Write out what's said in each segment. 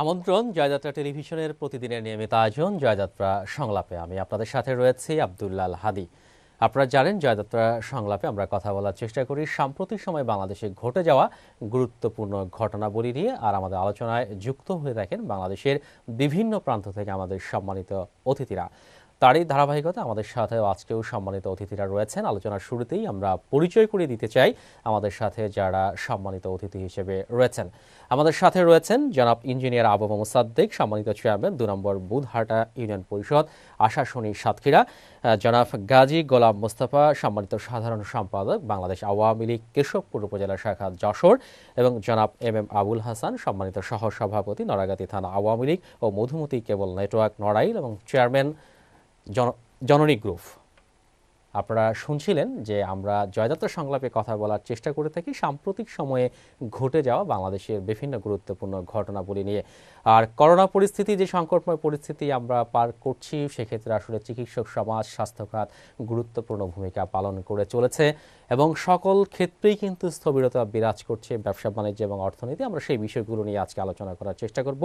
আমন্ত্রণ জয়যাত্রা টেলিভিশনের প্রতিদিনের নিয়মিত আয়োজন জয়যাত্রা সংলাপে। আমি আপনাদের সাথে রয়েছি আব্দুল্লাল হাদি। আপনারা জানেন জয়যাত্রা সংলাপে আমরা কথা বলার চেষ্টা করি সাম্প্রতিক সময় বাংলাদেশে ঘটে যাওয়া গুরুত্বপূর্ণ ঘটনাবলী নিয়ে, আর আমাদের আলোচনায় যুক্ত হয়ে থাকেন বাংলাদেশের বিভিন্ন প্রান্ত থেকে আমাদের সম্মানিত অতিথিরা। তারই ধারাবাহিকতা আমাদের সাথে আজকেও সম্মানিত অতিথিরা রয়েছেন। আলোচনার শুরুতেই আমরা পরিচয় করিয়ে দিতে চাই আমাদের সাথে যারা সম্মানিত অতিথি হিসেবে রয়েছেন। আমাদের সাথে রয়েছেন জনাব ইঞ্জিনিয়ার আবু মোসাদ্দেক, সম্মানিত চেয়ারম্যান ২ নম্বর বুধহাটা ইউনিয়ন পরিষদ আশাশুনি সাতক্ষীরা। জনাব গাজী গোলাম মোস্তফা, সম্মানিত সাধারণ সম্পাদক বাংলাদেশ আওয়ামী লীগ কেশবপুর উপজেলা শাখা যশোর, এবং জনাব এম আবুল হাসান, সম্মানিত সহসভাপতি নড়াগাতি থানা আওয়ামী লীগ ও মধুমতি কেবল নেটওয়ার্ক নড়াইল এবং চেয়ারম্যান জননী গ্রুপ। আপনারা শুনছিলেন যে আমরা জয়যাত্রা সংলাপে কথা বলার চেষ্টা করে থাকি সাম্প্রতিক সময়ে ঘটে যাওয়া বাংলাদেশের বিভিন্ন গুরুত্বপূর্ণ ঘটনাবলী নিয়ে। আর করোনা পরিস্থিতি, যে সংকটময় পরিস্থিতি আমরা পার করছি, সেক্ষেত্রে আসলে চিকিৎসক সমাজ, স্বাস্থ্য খাত গুরুত্বপূর্ণ ভূমিকা পালন করে চলেছে এবং সকল ক্ষেত্রেই কিন্তু স্থবিরতা বিরাজ করছে, ব্যবসা বাণিজ্য এবং অর্থনীতি। আমরা সেই বিষয়গুলো নিয়ে আজকে আলোচনা করার চেষ্টা করব।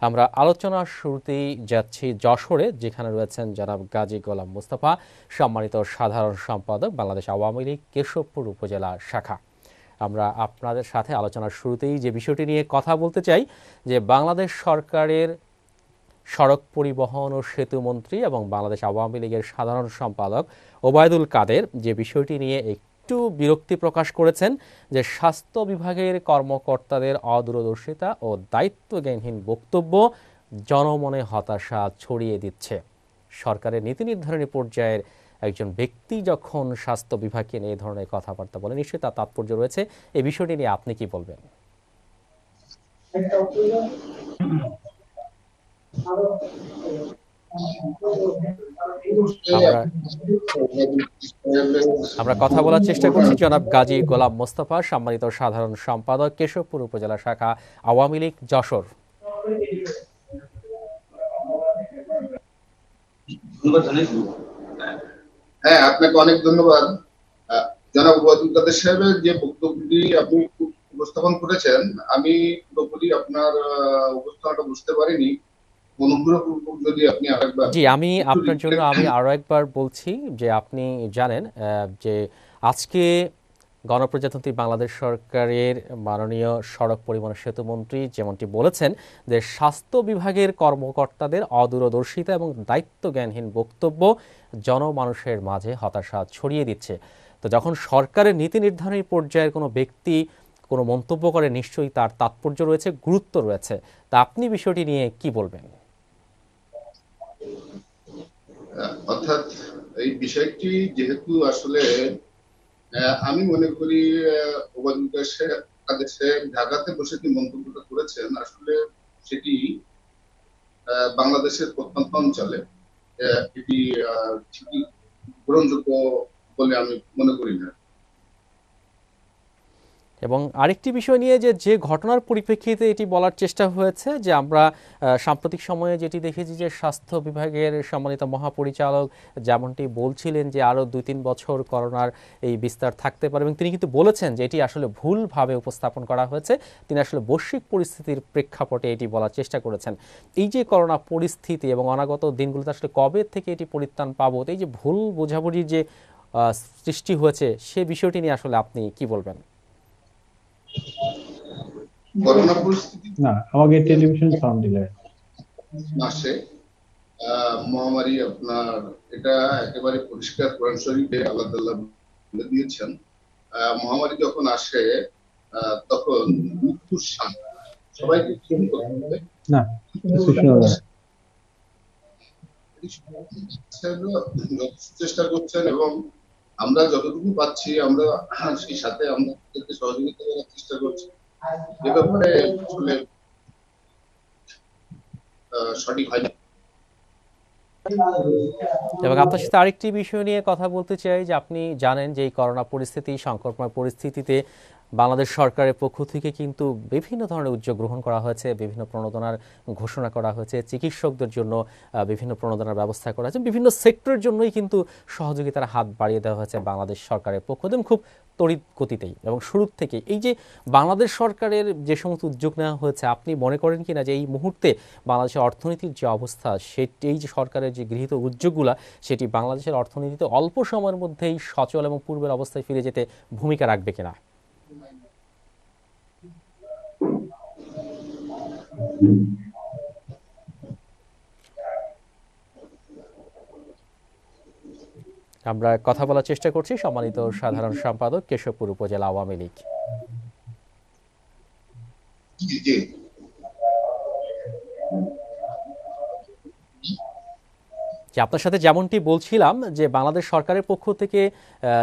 আমরা আলোচনার শুরুতেই যাচ্ছি যশোরে, যেখানে রয়েছেন জনাব গাজী গোলাম মোস্তফা, সম্মানিত সাধারণ সম্পাদক বাংলাদেশ আওয়ামী লীগ কেশবপুর উপজেলা শাখা। আমরা আপনাদের সাথে আলোচনার শুরুতেই যে বিষয়টি নিয়ে কথা বলতে চাই, যে বাংলাদেশ সরকারের সড়ক পরিবহন ও সেতু মন্ত্রী এবং বাংলাদেশ আওয়ামী লীগের সাধারণ সম্পাদক ওবায়দুল কাদের যে বিষয়টি নিয়ে একটু বিরক্তি প্রকাশ করেছেন, যে স্বাস্থ্য বিভাগের কর্মকর্তাদের অদূরদর্শিতা ও দায়িত্বজ্ঞানহীন বক্তব্য জনমনে হতাশা ছড়িয়ে দিচ্ছে। সরকারের নীতি নির্ধারণী পর্যায়ের একজন ব্যক্তি যখন স্বাস্থ্য বিভাগকে নিয়ে এই ধরনের কথাবার্তা বলে, নিশ্চয়ই তার তাৎপর্য রয়েছে। এই বিষয়টি নিয়ে আপনি কি বলবেন? আমরা কথা বলার চেষ্টা করছি জনাব গাজী গোলাম মোস্তফা, সম্মানিত সাধারণ সম্পাদক কেশবপুর উপজেলা শাখা আওয়ামী লীগ যশোর। হ্যাঁ, আপনাকে অনেক ধন্যবাদ। জনাব ওবায়দুল কাদের সাহেবের যে বক্তব্যটি আপনি উপস্থাপন করেছেন, আমি পুরোপুরি আপনার উপস্থাপনটা বুঝতে পারিনি। অনুগ্রহপূর্বক যদি আপনি আরেকবার। জি, আমি আপনার জন্য আরো একবার বলছি যে আপনি জানেন যে আজকে গণপ্রজাতন্ত্রী বাংলাদেশ সরকারের মাননীয় সড়ক পরিবহন সেতু মন্ত্রী যেমনটি বলেছেন, যে স্বাস্থ্য বিভাগের কর্মকর্তাদের অদূরদর্শিতা এবং দায়িত্বজ্ঞানহীন বক্তব্য জনমানুষের মাঝে হতাশা ছড়িয়ে দিচ্ছে। তো যখন সরকারের নীতি নির্ধারণী পর্যায়ের কোনো ব্যক্তি কোনো মন্তব্য করে, নিশ্চয়ই তার তাৎপর্য রয়েছে, গুরুত্ব রয়েছে। তা আপনি বিষয়টি নিয়ে কি বলবেন? অর্থাৎ এই বিষয়টি যেহেতু আসলে আমি মনে করি ওবায়দুল কাদের সাহেব ঢাকাতে বসে যে মন্তব্যটা করেছেন, আসলে সেটি বাংলাদেশের প্রত্যন্ত অঞ্চলে এটি ঠিকই গ্রহণযোগ্য বলে আমি মনে করি না। এবং আরেকটি বিষয় নিয়ে যে ঘটনার পরিপ্রেক্ষিতে এটি বলার চেষ্টা হয়েছে, যে আমরা সাম্প্রতিক সময়ে যেটি দেখেছি যে স্বাস্থ্য বিভাগের সম্মানিত মহাপরিচালক যেমনটি বলছিলেন যে আরও ২-৩ বছর করোনার এই বিস্তার থাকতে পারে, এবং তিনি কিন্তু বলেছেন যে এটি আসলে ভুলভাবে উপস্থাপন করা হয়েছে। তিনি আসলে বৈশ্বিক পরিস্থিতির প্রেক্ষাপটে এটি বলার চেষ্টা করেছেন। এই যে করোনা পরিস্থিতি এবং অনাগত দিনগুলোতে আসলে কবে থেকে এটি পরিত্রাণ পাবো, এই যে ভুল বোঝাবুঝির যে সৃষ্টি হয়েছে, সে বিষয়টি নিয়ে আসলে আপনি কি বলবেন? করোনা পরিস্থিতি না, আমাকে টেলিভিশন সাউন্ড দিলে মাসে মহামারী, আপনার এটা একেবারে পরিষ্কার কোরআন শরীফে আল্লাহ তাআলা বলে দিয়েছেন, মহামারী যখন আসে তখন মৃত্যুর সাথে সবাইকে না চেষ্টা করছেন, এবং আমরা যতটুকু পাচ্ছি আমরা সেই সাথে আমাদেরকে সহযোগিতা করার চেষ্টা করছি। এ ব্যাপারে আসলে সঠিক হয় না। এবং আপনার সাথে আরেকটি বিষয় নিয়ে কথা বলতে চাই, যে আপনি জানেন যে এই করোনা পরিস্থিতি, সংকটময় পরিস্থিতিতে বাংলাদেশ সরকারের পক্ষ থেকে কিন্তু বিভিন্ন ধরনের উদ্যোগ গ্রহণ করা হয়েছে, বিভিন্ন প্রণোদনার ঘোষণা করা হয়েছে, চিকিৎসকদের জন্য বিভিন্ন প্রণোদনার ব্যবস্থা করা হয়েছে, বিভিন্ন সেক্টরের জন্যই কিন্তু সহযোগিতার হাত বাড়িয়ে দেওয়া হয়েছে বাংলাদেশ সরকারের পক্ষ থেকে খুব তড়িৎ গতিতেই এবং শুরুর থেকে। এই যে বাংলাদেশ সরকারের যে সমস্ত উদ্যোগ নেওয়া হয়েছে, আপনি মনে করেন কিনা যে এই মুহূর্তে বাংলাদেশের অর্থনীতির যে অবস্থা, এই যে সরকারের যে গৃহীত উদ্যোগগুলো, সেটি বাংলাদেশের অর্থনীতিতে অল্প সময়ের মধ্যেই সচল এবং পূর্বের অবস্থায় ফিরে যেতে ভূমিকা রাখবে কিনা? আমরা কথা বলার চেষ্টা করছি সম্মানিত সাধারণ সম্পাদক, কেশবপুর উপজেলা আওয়ামী লীগ। জি, যে আপনার সাথে যেমনটি বলছিলাম যে বাংলাদেশ সরকারের পক্ষ থেকে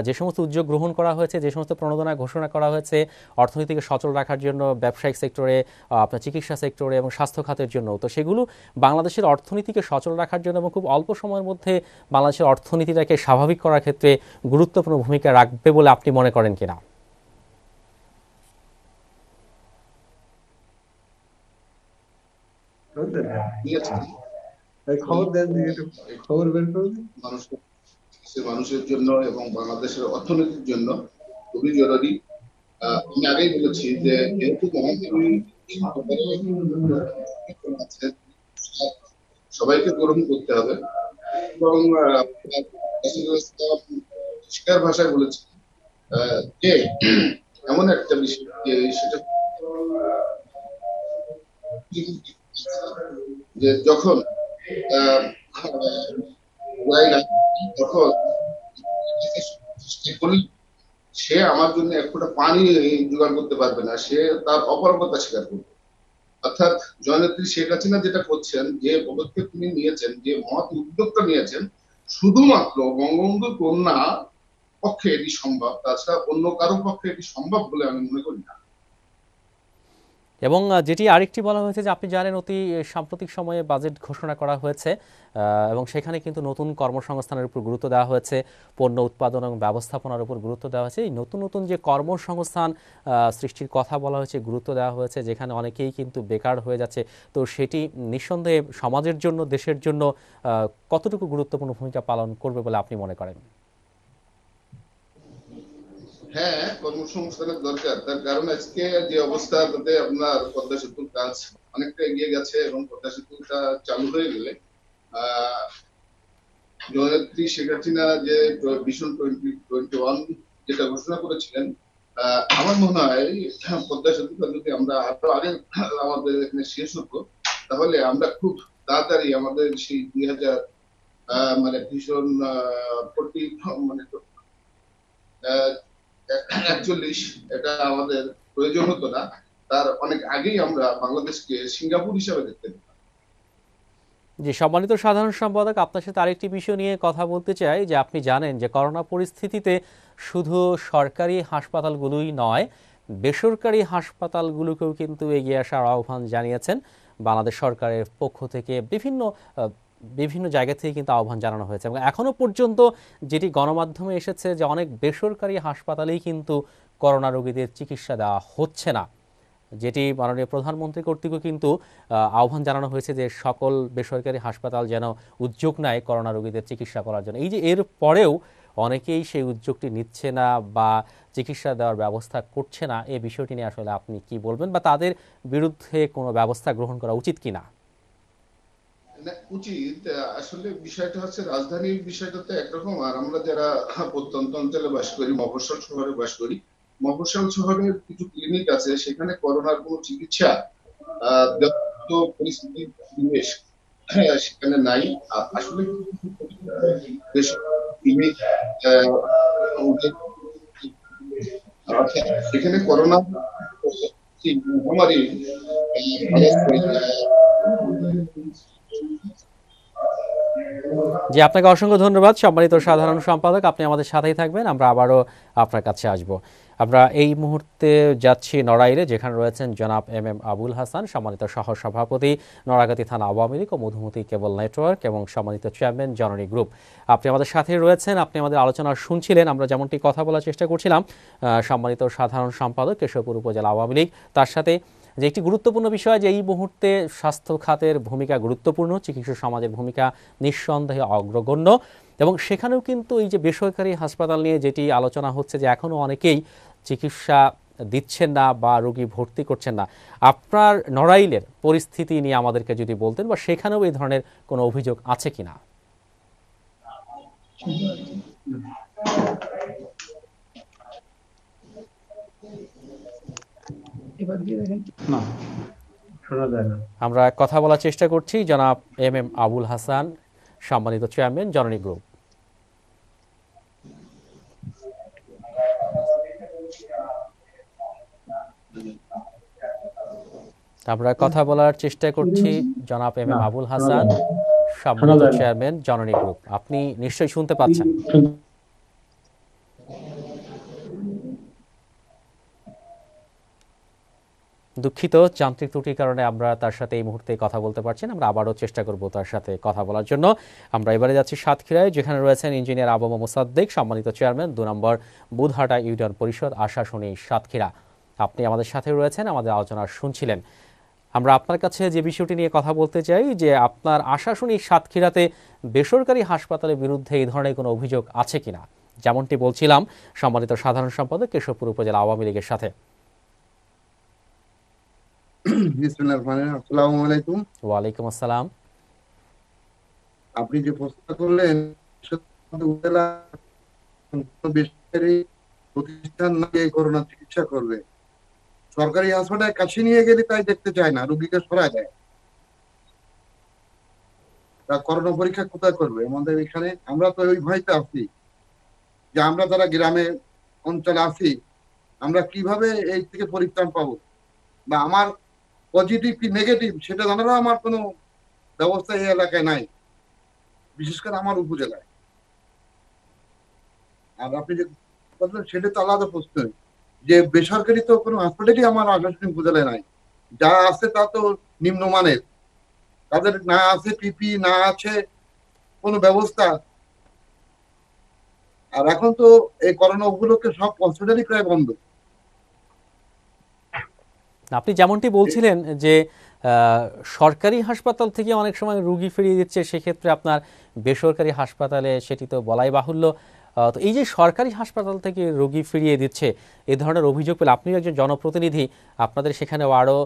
যে সমস্ত উদ্যোগ গ্রহণ করা হয়েছে, যে সমস্ত প্রণোদনা ঘোষণা করা হয়েছে অর্থনীতিকে সচল রাখার জন্য, ব্যবসায়িক সেক্টরে, আপনার চিকিৎসা সেক্টরে এবং স্বাস্থ্য খাতের জন্য, তো সেগুলো বাংলাদেশের অর্থনীতিকে সচল রাখার জন্য এবং খুব অল্প সময়ের মধ্যে বাংলাদেশের অর্থনীতিটাকে স্বাভাবিক করার ক্ষেত্রে গুরুত্বপূর্ণ ভূমিকা রাখবে বলে আপনি মনে করেন কিনা? মানুষের জন্য এবং বাংলাদেশের অর্থনীতির জন্য খুবই জরুরি। আমি আগেই বলেছি যে যেহেতু সবাইকে গ্রহণ করতে হবে এবং পরিষ্কার ভাষায় বলেছি যে এমন একটা বিষয় যে সেটা যে যখন তখন সে আমার জন্য এক ফোঁটা পানি জোগাড় করতে পারবে না, সে তার অপারগতা স্বীকার করবে। অর্থাৎ জননেত্রী শেখ হাসিনা যেটা করছেন, যে পদক্ষেপ তিনি নিয়েছেন, যে মহৎ উদ্যোগটা নিয়েছেন, শুধুমাত্র বঙ্গবন্ধু কন্যা পক্ষে এটি সম্ভব, তাছাড়া অন্য কারো পক্ষে এটি সম্ভব বলে আমি মনে করি না। এবং যেটি আরেকটি বলা হয়েছে যে আপনি জানেন অতি সাম্প্রতিক সময়ে বাজেট ঘোষণা করা হয়েছে এবং সেখানে কিন্তু নতুন কর্মসংস্থানের উপর গুরুত্ব দেওয়া হয়েছে, পণ্য উৎপাদন এবং ব্যবস্থাপনার উপর গুরুত্ব দেওয়া হয়েছে। এই নতুন নতুন যে কর্মসংস্থান সৃষ্টির কথা বলা হয়েছে, গুরুত্ব দেওয়া হয়েছে, যেখানে অনেকেই কিন্তু বেকার হয়ে যাচ্ছে, তো সেটি নিঃসন্দেহে সমাজের জন্য, দেশের জন্য কতটুকু গুরুত্বপূর্ণ ভূমিকা পালন করবে বলে আপনি মনে করেন? হ্যাঁ, কর্মসংস্থানের দরকার। তার কারণ আজকে যে অবস্থা, তাতে আপনার পদ্মা সেতুর কাজ অনেকটা এগিয়ে গেছে এবং পদ্মা সেতুটা চালু হয়ে গেলে জননেত্রী শেখ হাসিনা যে ভিশন 2021 যেটা ঘোষণা করেছিলেন, আমার মনে হয় পদ্মা সেতুটা যদি আমরা আরো আগে আমাদের এখানে শেষ হতো, তাহলে আমরা খুব তাড়াতাড়ি আমাদের সেই 2000 মানে ভীষণ 41 এটা আমাদের প্রয়োজন হতো না, তার অনেক আগেই আমরা বাংলাদেশকে সিঙ্গাপুর হিসাবে দেখতে পেতাম। জি, সম্মানিত সাধারণ সম্পাদক, আপনার সাথে আরেকটি বিষয় নিয়ে কথা বলতে চাই যে আপনি জানেন যে করোনা পরিস্থিতিতে শুধু সরকারি হাসপাতালগুলোই নয়, বেসরকারি হাসপাতালগুলোকেও কিন্তু এগিয়ে আসার আহ্বান জানিয়েছেন বাংলাদেশ সরকারের পক্ষ থেকে। বিভিন্ন জায়গা থেকে কিন্তু আহ্বান জানানো হয়েছে এবং এখনো পর্যন্ত যেটি গণমাধ্যমে এসেছে যে অনেক বেসরকারি হাসপাতালেই কিন্তু করোনা রোগীদের চিকিৎসা দেওয়া হচ্ছে না, যেটি মাননীয় প্রধানমন্ত্রী কর্তৃকও কিন্তু আহ্বান জানানো হয়েছে যে সকল বেসরকারি হাসপাতাল যেন উদ্যোগ নেয় করোনা রোগীদের চিকিৎসা করার জন্য। এই যে এর পরেও অনেকেই সেই উদ্যোগটি নিচ্ছে না বা চিকিৎসা দেওয়ার ব্যবস্থা করছে না, এই বিষয়টি নিয়ে আসলে আপনি কি বলবেন বা তাদের বিরুদ্ধে কোনো ব্যবস্থা গ্রহণ করা উচিত কিনা? উচিত। আসলে বিষয়টা হচ্ছে, রাজধানীর বিষয়টা তো একরকম, আর আমরা যারা প্রত্যন্ত অঞ্চলে বাস করি, মফস্বল শহরে বাস করি, মফস্বল শহরের কিছু ক্লিনিক আছে, সেখানে করোনার কোনো চিকিৎসা পরিস্থিতির পরিবেশ সেখানে নাই। আসলে ক্লিনিক সেখানে করোনা মহামারী জি, আপনাকে অসংখ্য ধন্যবাদ সম্মানিত সাধারণ সম্পাদক, আপনি আমাদের সাথেই থাকবেন, আমরা আবারও আপনার কাছে আসব। আমরা এই মুহূর্তে যাচ্ছি নড়াইলে, যেখানে রয়েছেন জনাব এম আবুল হাসান, সম্মানিত সহ সভাপতি নড়াগাতি থানা আওয়ামী লীগ ও মধুমতি কেবল নেটওয়ার্ক এবং সম্মানিত চেয়ারম্যান জননী গ্রুপ। আপনি আমাদের সাথে রয়েছেন, আপনি আমাদের আলোচনা শুনছিলেন। আমরা যেমনটি কথা বলার চেষ্টা করছিলাম সম্মানিত সাধারণ সম্পাদক কেশবপুর উপজেলা আওয়ামী লীগ, তার সাথে যে একটি গুরুত্বপূর্ণ বিষয় যে এই মুহূর্তে স্বাস্থ্য খাতের ভূমিকা গুরুত্বপূর্ণ, চিকিৎসা সমাজের ভূমিকা নিঃসন্দেহে অগ্রগণ্য, এবং সেখানেও কিন্তু এই যে বেসরকারি হাসপাতাল নিয়ে যেটি আলোচনা হচ্ছে যে এখনও অনেকেই চিকিৎসা দিচ্ছেন না বা রোগী ভর্তি করছেন না। আপনার নড়াইলের পরিস্থিতি নিয়ে আমাদেরকে যদি বলতেন, বা সেখানেও এই ধরনের কোনো অভিযোগ আছে কিনা। না, শোনা যায় না। আমরা কথা বলার চেষ্টা করছি জনাব এম আবুল হাসান, সম্মানিত চেয়ারম্যান জননী গ্রুপ। আমরা কথা বলার চেষ্টা করছি জনাব এম আবুল হাসান, সম্মানিত চেয়ারম্যান জননী গ্রুপ। আপনি নিশ্চয়ই শুনতে পাচ্ছেন। দুঃখিত, যান্ত্রিক ত্রুটির কারণে আমরা তার সাথে এই মুহূর্তে কথা বলতে পারছি না। আমরা আবারও চেষ্টা করব তার সাথে কথা বলার জন্য। আমরা এবারে যাচ্ছি সাতক্ষীরায়, যেখানে রয়েছেন ইঞ্জিনিয়ার আবু মোসাদ্দেক, সম্মানিত চেয়ারম্যান ২ নম্বর বুধহাটা ইউনিয়ন পরিষদ আশাশুনি সাতক্ষীরা। আপনি আমাদের সাথে রয়েছেন, আমাদের আলোচনা শুনছিলেন। আমরা আপনার কাছে যে বিষয়টি নিয়ে কথা বলতে চাই যে আপনার আশাশুনি সাতক্ষীরাতে বেসরকারি হাসপাতালের বিরুদ্ধে এই ধরনের কোনো অভিযোগ আছে কিনা, যেমনটি বলছিলাম সম্মানিত সাধারণ সম্পাদক কেশবপুর উপজেলা আওয়ামী লীগের সাথে। আসসালামু আলাইকুম। ওয়ালাইকুম আসসালাম। আপনি যে প্রশ্ন করলেন বেসরকারি প্রতিষ্ঠান করোনা চিকিৎসা করবে, সরকারি হাসপাতালের কাছে নিয়ে গেলে তাই দেখতে চায় না, রোগীকে সরায় দেয়। তা করোনা পরীক্ষা কোথায় করবে আমাদের এখানে? আমরা তো ওই ভয়তে আছি যে আমরা যারা গ্রামে অঞ্চলে আছি, আমরা কিভাবে এই থেকে পরিত্রাণ পাবো, বা আমার পজিটিভ কি নেগেটিভ সেটা জানারও আমার কোনো ব্যবস্থা এই এলাকায় নাই, বিশেষ করে আমার উপজেলায়। আর আপনি যে বললেন সেটা তো আলাদা প্রশ্ন, যে বেসরকারি তো কোনো হাসপাতালই আমার আশাশুনি উপজেলায় নাই। যা আছে তা তো নিম্নমানের, তাদের না আছে পিপি, না আছে কোনো ব্যবস্থা। আর এখন তো এই করোনা উপলক্ষে সব হসপিটালই প্রায় বন্ধ। আপনি যেমনটি বলছিলেন যে সরকারি হাসপাতাল থেকে অনেক সময় রোগী ফিরিয়ে দিচ্ছে, সেক্ষেত্রে আপনার বেসরকারি হাসপাতালে সেটি তো বলাই বাহুল্য। তো এই যে সরকারি হাসপাতাল থেকে রোগী ফিরিয়ে দিচ্ছে, এই ধরনের অভিযোগ পেলে, আপনি একজন জনপ্রতিনিধি, আপনাদের সেখানেও আরও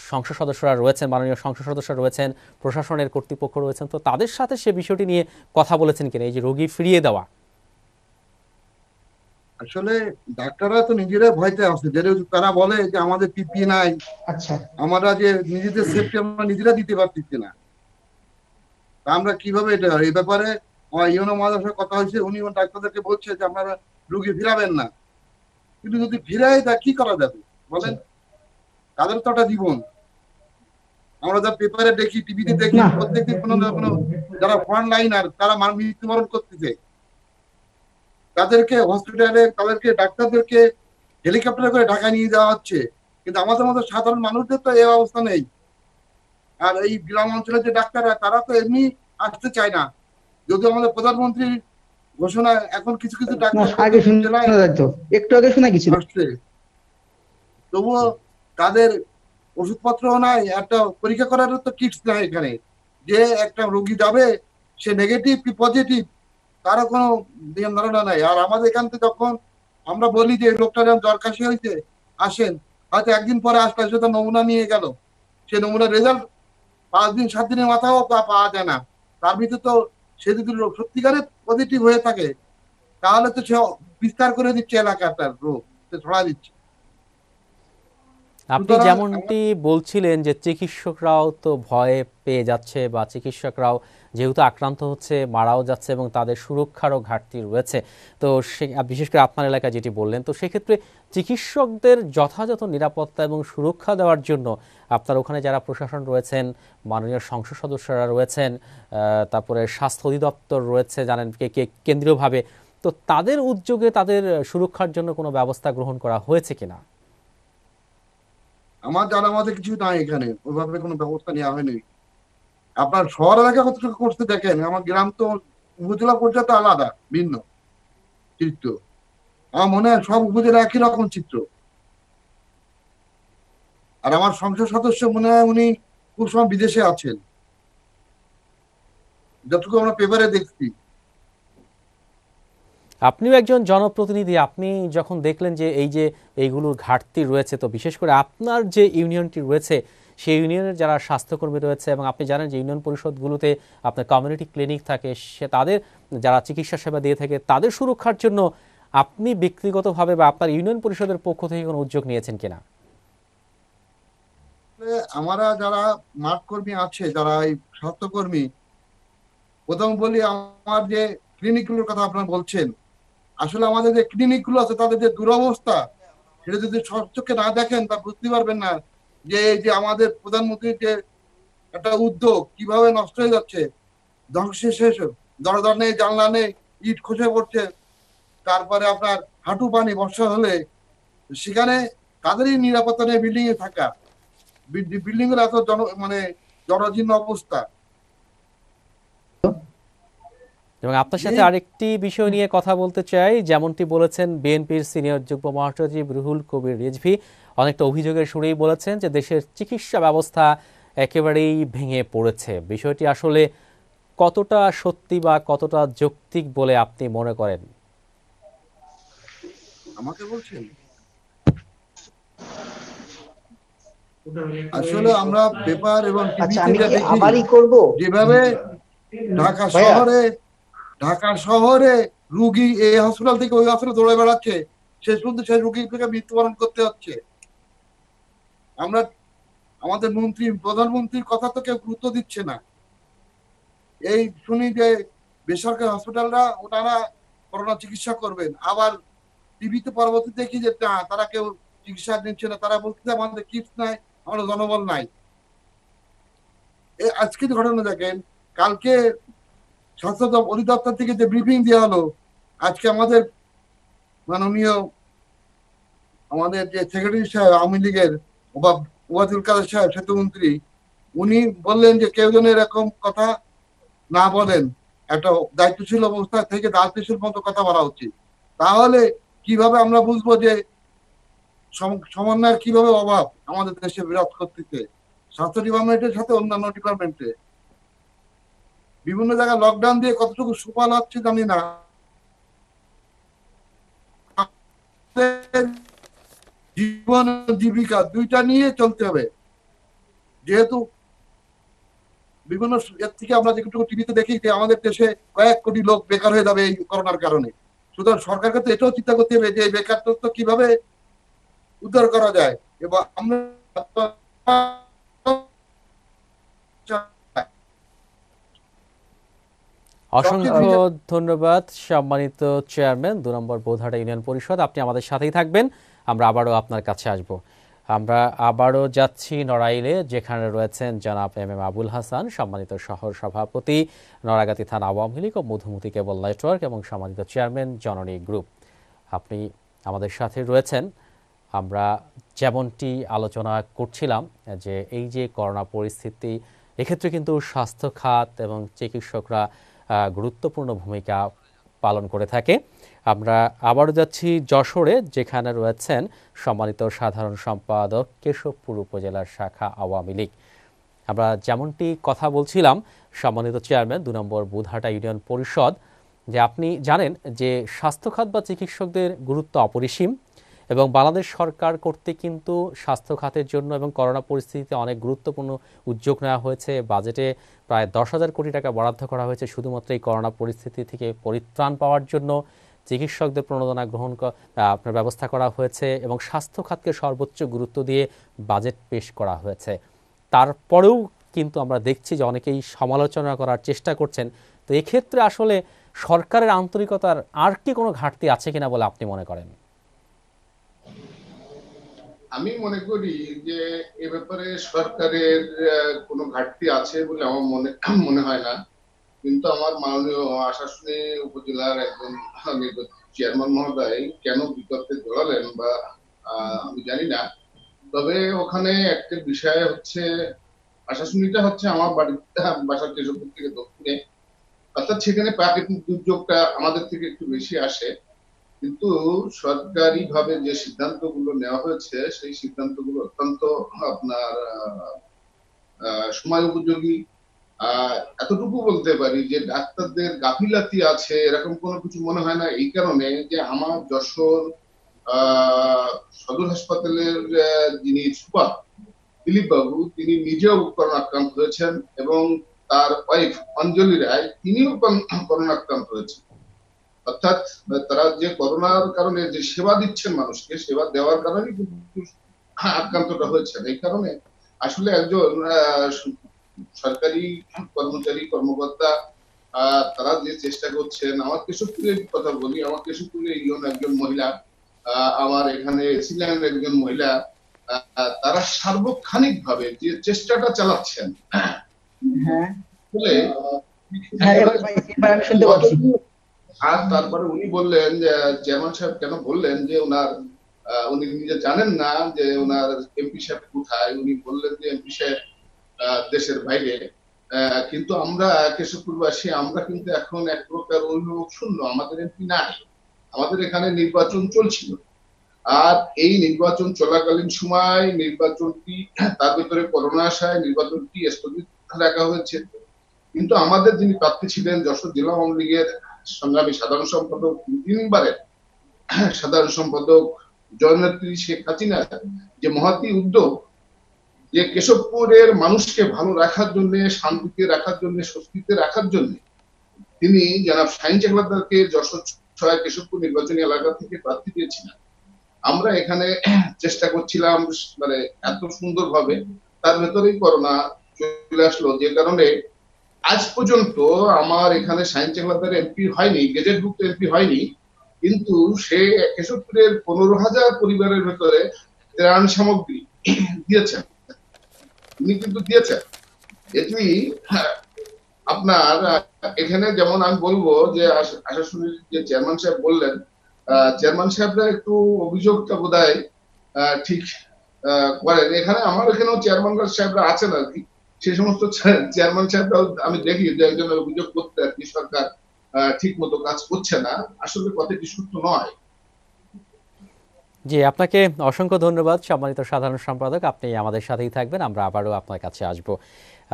সংসদ সদস্যরা রয়েছেন, মাননীয় সংসদ সদস্যরা রয়েছেন, প্রশাসনের কর্তৃপক্ষ রয়েছেন, তো তাদের সাথে সে বিষয়টি নিয়ে কথা বলেছেন কিনা, এই যে রোগী ফিরিয়ে দেওয়া? আসলে ডাক্তাররা তো নিজেরা ভয়তে আছে, যেটা তারা বলে যে আমাদের পিপি নাই, আচ্ছা, আমরা যে নিজেদের সেফটি আমরা নিজেরা দিতে পারতেছি না। তা আমরা কিভাবে এটা, এই ব্যাপারে ইউনো মহাশয়ের কথা হয়েছে, উনি ডাক্তারদেরকে বলছে যে আপনারা রুগী ফিরাবেন না। কিন্তু যদি ফিরাই তা কি করা যাবে বলেন? তাদের তো একটা জীবন। আমরা যা পেপারে দেখি, টিভিতে দেখি, প্রত্যেকদিন কোনো না কোনো যারা ফ্রন্ট লাইনার তারা মৃত্যুবরণ করতেছে, তাদেরকে হসপিটালে, তাদেরকে ডাক্তারদেরকে হেলিকপ্টারে করে ঢাকা নিয়ে যাওয়া হচ্ছে। কিন্তু আমাদের মতো সাধারণ মানুষদের তো এই অবস্থা নেই। আর এই গ্রাম অঞ্চলের যে ডাক্তাররা, তারা তো এমনি আসতে চায় না। যদিও আমাদের প্রধানমন্ত্রীর ঘোষণা, এখন কিছু কিছু ডাক্তার আগে শোনা যাইতো, একটু আগে শোনা গেছিল, আসছে, তবুও তাদের ওষুধপত্রও নাই, একটা পরীক্ষা করার তো কিটস নাই এখানে। যে একটা রোগী যাবে, সে নেগেটিভ কি পজিটিভ তারও কোনো নিয়ম ধারণা নাই। আর আমাদের এখান থেকে যখন আমরা বলি যে লোকটা যেমন জ্বর কাশি হয়েছে আসেন, হয়তো একদিন পরে আসলে সে তো নমুনা নিয়ে গেল, সে নমুনার রেজাল্ট 5 দিন 7 দিনের মাথাও পাওয়া যায় না। তার ভিতরে তো সে যদি সত্যিকারে পজিটিভ হয়ে থাকে, তাহলে তো সে বিস্তার করে দিচ্ছে এলাকাটার রোগ, সে ছড়া দিচ্ছে। আপনি যেমনটি বলছিলেন যে চিকিৎসকরাও তো ভয়ে পেয়ে যাচ্ছে, বা চিকিৎসকরাও যেহেতু আক্রান্ত হচ্ছে মারাও যাচ্ছে, এবং তাদের সুরক্ষারও ঘাটতি রয়েছে। তো সে বিশেষ করে আপনার এলাকায় যেটি বললেন, তো সেক্ষেত্রে চিকিৎসকদের যথাযথ নিরাপত্তা এবং সুরক্ষা দেওয়ার জন্য আপনার ওখানে যারা প্রশাসন রয়েছেন, মাননীয় সংসদ সদস্যরা রয়েছেন, তারপরে স্বাস্থ্য অধিদপ্তর রয়েছে, জানেন কেন্দ্রীয়ভাবে, তো তাদের উদ্যোগে তাদের সুরক্ষার জন্য কোনো ব্যবস্থা গ্রহণ করা হয়েছে কিনা? আমার জানার মধ্যে কিছু নাই, এখানে ওইভাবে কোনো ব্যবস্থা নেওয়া হয়নি। আপনার শহর এলাকা কতটুকু করতে দেখেন, আমার গ্রাম তো উপজেলা পর্যায়ে আলাদা ভিন্ন চিত্র। আমার মনে হয় সব উপজেলা একই রকম চিত্র। আর আমার সংসদ সদস্য মনে হয় উনি খুব সময় বিদেশে আছেন, যতটুকু আমরা পেপারে দেখছি। আপনিও একজন জনপ্রতিনিধি, আপনি যখন দেখলেন যে এই যে এইগুলোর ঘাটতি রয়েছে, তো বিশেষ করে আপনার যে ইউনিয়নটি রয়েছে সেই ইউনিয়নের যারা স্বাস্থ্যকর্মী রয়েছে, এবং আপনি জানেন যে ইউনিয়ন পরিষদগুলোতে আপনার কমিউনিটি ক্লিনিক থাকে, সে তাদের যারা চিকিৎসা সেবা দিয়ে থাকে তাদের সুরক্ষার জন্য আপনি ব্যক্তিগতভাবে বা আপনার ইউনিয়ন পরিষদের পক্ষ থেকে কোনো উদ্যোগ নিয়েছেন কিনা? আমরা যারা মাঠ কর্মী আছে, যারা এই স্বাস্থ্যকর্মী, প্রথম বলি আমার যে ক্লিনিক গুলোর কথা আপনারা বলছেন, আসলে আমাদের যে ক্লিনিক গুলো আছে তাদের যে দুরবস্থা, সেটা যদি চোখে না দেখেন তা বুঝতে পারবেন না যে এই যে আমাদের প্রধানমন্ত্রীর যে একটা উদ্যোগ কিভাবে নষ্ট হয়ে যাচ্ছে, ধ্বংসের শেষ। দরজা নেই, জানলা নেই, ইট খসে পড়ছে। তারপরে আপনার হাঁটু পানি বর্ষা হলে সেখানে তাদেরই নিরাপত্তা নেই বিল্ডিং এ থাকা, বিল্ডিং এর এত জরাজীর্ণ অবস্থা। এবং আপনার সাথে আরেকটি বিষয় নিয়ে কথা বলতে চাই, যেমনটি বলেছেন বিএনপির সিনিয়র যুগ্ম মহাসচিব রুহুল কবির রিজভী অনেকটা অভিযোগের সুরেই বলেছেন যে দেশের চিকিৎসা ব্যবস্থা একেবারেই ভেঙে পড়েছে। বিষয়টি আসলে কতটা সত্যি বা কতটা যৌক্তিক বলে আপনি মনে করেন? আমাকে বলছেন, আসলে আমরা পেপার এবং আচ্ছা, আমি টিভিতে কি দেখি আবারই করব যেভাবে ভাইয়া? ঢাকা শহরে রুগী এই হসপিটাল থেকে ওই হসপিটাল দৌড়ে বেড়াচ্ছে, শেষ পর্যন্ত সেই রুগী থেকে মৃত্যুবরণ করতে হচ্ছে। আমরা আমাদের প্রধানমন্ত্রীর কথা তো কেউ গুরুত্ব দিচ্ছে না। এই শুনি যে বেসরকারি হসপিটালরা ওনারা করোনা চিকিৎসা করবেন, আবার টিভিতে পরবর্তী দেখি যে না, তারা কেউ চিকিৎসা নিচ্ছে না, তারা বলছে আমাদের কিটস নাই, আমাদের জনবল নাই। আজকে ঘটনা দেখেন, কালকে স্বাস্থ্য অধিদপ্তর থেকে যে ব্রিফিং দেওয়া হলো, আজকে আমাদের মাননীয় আমাদের যে সেক্রেটারি সাহেব আওয়ামী লীগের ওবায়দুল কাদের সাহেব সেতুমন্ত্রী, উনি বললেন যে কেউ যেন এরকম কথা না বলেন, একটা দায়িত্বশীল অবস্থা থেকে দায়িত্বশীল মতো কথা বলা উচিত। তাহলে কিভাবে আমরা বুঝবো যে সমন্বয়ের কিভাবে অভাব আমাদের দেশে বিরাজ করতেছে, স্বাস্থ্য ডিপার্টমেন্টের সাথে অন্যান্য ডিপার্টমেন্টে। বিভিন্ন জায়গায় লকডাউন দিয়ে কতটুকু সুফল হচ্ছে জানি না। জীবন জীবিকা দুইটা নিয়ে চলতে হবে, যেহেতু বিভিন্ন এর থেকে আমরা যেটুকু টিভিতে দেখি যে আমাদের দেশে কয়েক কোটি লোক বেকার হয়ে যাবে এই করোনার কারণে। সুতরাং সরকারকে তো এটাও চিন্তা করতে হবে যে এই বেকারত্ব কিভাবে উদ্ধার করা যায়। এবং আমরা অসংখ্য ধন্যবাদ সম্মানিত চেয়ারম্যান ২ নম্বর বৌধাটা ইউনিয়ন পরিষদ, আপনি আমাদের সাথেই থাকবেন, আমরা আবারও আপনার কাছে আসব। আমরা আবারও যাচ্ছি নড়াইলে, যেখানে রয়েছেন জনাব এম আবুল হাসান, সম্মানিত শহর সভাপতি নড়াগাতি থানা আওয়ামী লীগ ও মধুমতি কেবল নেটওয়ার্ক, এবং সম্মানিত চেয়ারম্যান জননী গ্রুপ। আপনি আমাদের সাথে রয়েছেন। আমরা যেমনটি আলোচনা করছিলাম যে এই যে করোনা পরিস্থিতি, এক্ষেত্রে কিন্তু স্বাস্থ্য খাত এবং চিকিৎসকরা গুরুত্বপূর্ণ ভূমিকা পালন করে থাকে। আমরা আবারও যাচ্ছি যশোরে, যেখানে রয়েছেন সম্মানিত সাধারণ সম্পাদক কেশবপুর উপজেলার শাখা আওয়ামী লীগ। আমরা যেমনটি কথা বলছিলাম সম্মানিত চেয়ারম্যান ২ নম্বর বুধাটা ইউনিয়ন পরিষদ, যে আপনি জানেন যে স্বাস্থ্য খাত বা চিকিৎসকদের গুরুত্ব অপরিসীম, এবং বাংলাদেশ সরকার কর্তৃক কিন্তু স্বাস্থ্য খাতের জন্য এবং করোনা পরিস্থিতিতে অনেক গুরুত্বপূর্ণ উদ্যোগ নেওয়া হয়েছে। বাজেটে প্রায় ১০,০০০ কোটি টাকা বরাদ্দ করা হয়েছে শুধুমাত্র এই করোনা পরিস্থিতি থেকে পরিত্রাণ পাওয়ার জন্য। চিকিৎসকদের প্রণোদনা আপনার ব্যবস্থা করা হয়েছে, এবং স্বাস্থ্য খাতকে সর্বোচ্চ গুরুত্ব দিয়ে বাজেট পেশ করা হয়েছে। তারপরেও কিন্তু আমরা দেখছি যে অনেকেই সমালোচনা করার চেষ্টা করছেন। তো এক্ষেত্রে আসলে সরকারের আন্তরিকতার আর কি কোনো ঘাটতি আছে কিনা বলে আপনি মনে করেন? আমি মনে করি যে এ ব্যাপারে সরকারের কোনো ঘাটতি আছে বলে আমার মনে হয় না। কিন্তু আমার মাননীয় আশাশুনি উপজেলার একজন চেয়ারম্যান মহোদয় কেন বিতর্কে জড়ালেন বা আমি জানি না। তবে ওখানে একটা বিষয় হচ্ছে, আশাশুনিটা হচ্ছে আমার বাসার কেশবপুর থেকে দক্ষিণে, অর্থাৎ সেখানে প্রাকৃতিক দুর্যোগটা আমাদের থেকে একটু বেশি আসে। কিন্তু সরকারি ভাবে যে সিদ্ধান্তগুলো নেওয়া হয়েছে সেই সিদ্ধান্তগুলো অত্যন্ত আপনার সময় উপযোগী। এতটুকু বলতে পারি যে ডাক্তারদের গাফিলাতি আছে এরকম কোনো কিছু মনে হয় না, এই কারণে যে আমার যশোর সদর হাসপাতালের যিনি সুপার দিলীপ বাবু, তিনি নিজেও করোনা আক্রান্ত হয়েছেন এবং তার ওয়াইফ অঞ্জলি রায় তিনিও করোনা আক্রান্ত হয়েছেন। অর্থাৎ তারা যে করোনার কারণে যে সেবা দিচ্ছেন মানুষকে, সেবা দেওয়ার কারণে কিন্তু আক্রান্তটা হয়েছেন। এই কারণে আসলে একজন সরকারি কর্মচারী কর্মকর্তা তারা যে চেষ্টা করছেন, আমার কেশবপুরের কথা বলি, আমার কেশবপুরে একজন মহিলা, আমার এখানে ছিলেন একজন মহিলা, তারা সার্বক্ষণিক ভাবে যে চেষ্টাটা চালাচ্ছেন। বলে আর তারপরে উনি বললেন যে চেয়ারম্যান সাহেব কেন বললেন যে উনি নিজে জানেন না যে ওনার এমপি সাহেব কোথায়। উনি বললেন যে এমপি সাহেব দেশের বাইরে। কিন্তু আমরা কেশবপুরবাসী আমরা কিন্তু এখন এক প্রকার অভিভাবক শূন্য, আমাদের এমপি নাই। আমাদের এখানে নির্বাচন চলছিল, আর এই নির্বাচন চলাকালীন সময় নির্বাচনটি তার ভিতরে করোনা আসায় নির্বাচনটি স্থগিত রাখা হয়েছে। কিন্তু আমাদের যিনি প্রার্থী ছিলেন যশোর জেলা আওয়ামী লীগের সংগ্রামী সাধারণ সম্পাদক, তিনবারের সাধারণ সম্পাদক জননেত্রী শেখ হাসিনা যে মহতী উদ্যোগ, যে কেশবপুরের মানুষকে ভালো রাখার জন্য, শান্তিতে রাখার জন্য, স্বস্তিতে রাখার জন্য তিনি জনাব শাহিন চেকলাদারকে যশোর ৬ কেশবপুর নির্বাচনী এলাকা থেকে প্রার্থী দিয়েছিলেন। আমরা এখানে চেষ্টা করছিলাম মানে এত সুন্দরভাবে, তার ভেতরেই করোনা চলে আসলো, যে কারণে আজ পর্যন্ত আমার এখানে শাহিন চেকলাদার এমপি হয়নি, গেজেটভুক্ত এমপি হয়নি। কিন্তু সে কেশবপুরের ১৫,০০০ পরিবারের ভেতরে ত্রাণ সামগ্রী দিয়েছেন, উনি কিন্তু দিয়েছেন। এটি আপনার এখানে যেমন আমি বলবো যে আশাশুনির যে চেয়ারম্যান সাহেব বললেন, চেয়ারম্যান সাহেবরা একটু অভিযোগটা বোধহয় ঠিক করেন। এখানে আমার এখানেও চেয়ারম্যান সাহেবরা আছেন আর কি, সেই সমস্ত চেয়ারম্যান সাহেবরাও আমি দেখি যে একজন অভিযোগ করতে আর কি সরকার ঠিক মতো কাজ করছে না। আসলে কথাটি সত্য নয়। জি, আপনাকে অসংখ্য ধন্যবাদ সম্মানিত সাধারণ সম্পাদক, আপনি আমাদের সাথেই থাকবেন, আমরা আবারও আপনার কাছে আসব।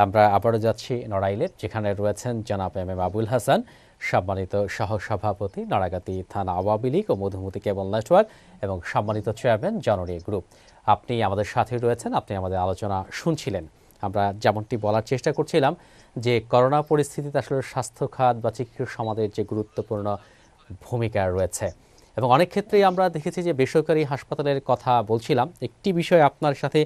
আমরা আবারও যাচ্ছি নড়াইলে, যেখানে রয়েছেন জনাব এম আবুল হাসান, সম্মানিত সহসভাপতি নড়াগাতি থানা আওয়ামী লীগ ও মধুমতি কেবল নেটওয়ার্ক এবং সম্মানিত চেয়ারম্যান জননী গ্রুপ। আপনি আমাদের সাথে রয়েছেন, আপনি আমাদের আলোচনা শুনছিলেন। আমরা যেমনটি বলার চেষ্টা করছিলাম যে করোনা পরিস্থিতিতে আসলে স্বাস্থ্য খাত বা চিকিৎসা সমাজের যে গুরুত্বপূর্ণ ভূমিকা রয়েছে, এবং অনেক ক্ষেত্রেই আমরা দেখেছি যে বেসরকারি হাসপাতালের কথা বলছিলাম। একটি বিষয় আপনার সাথে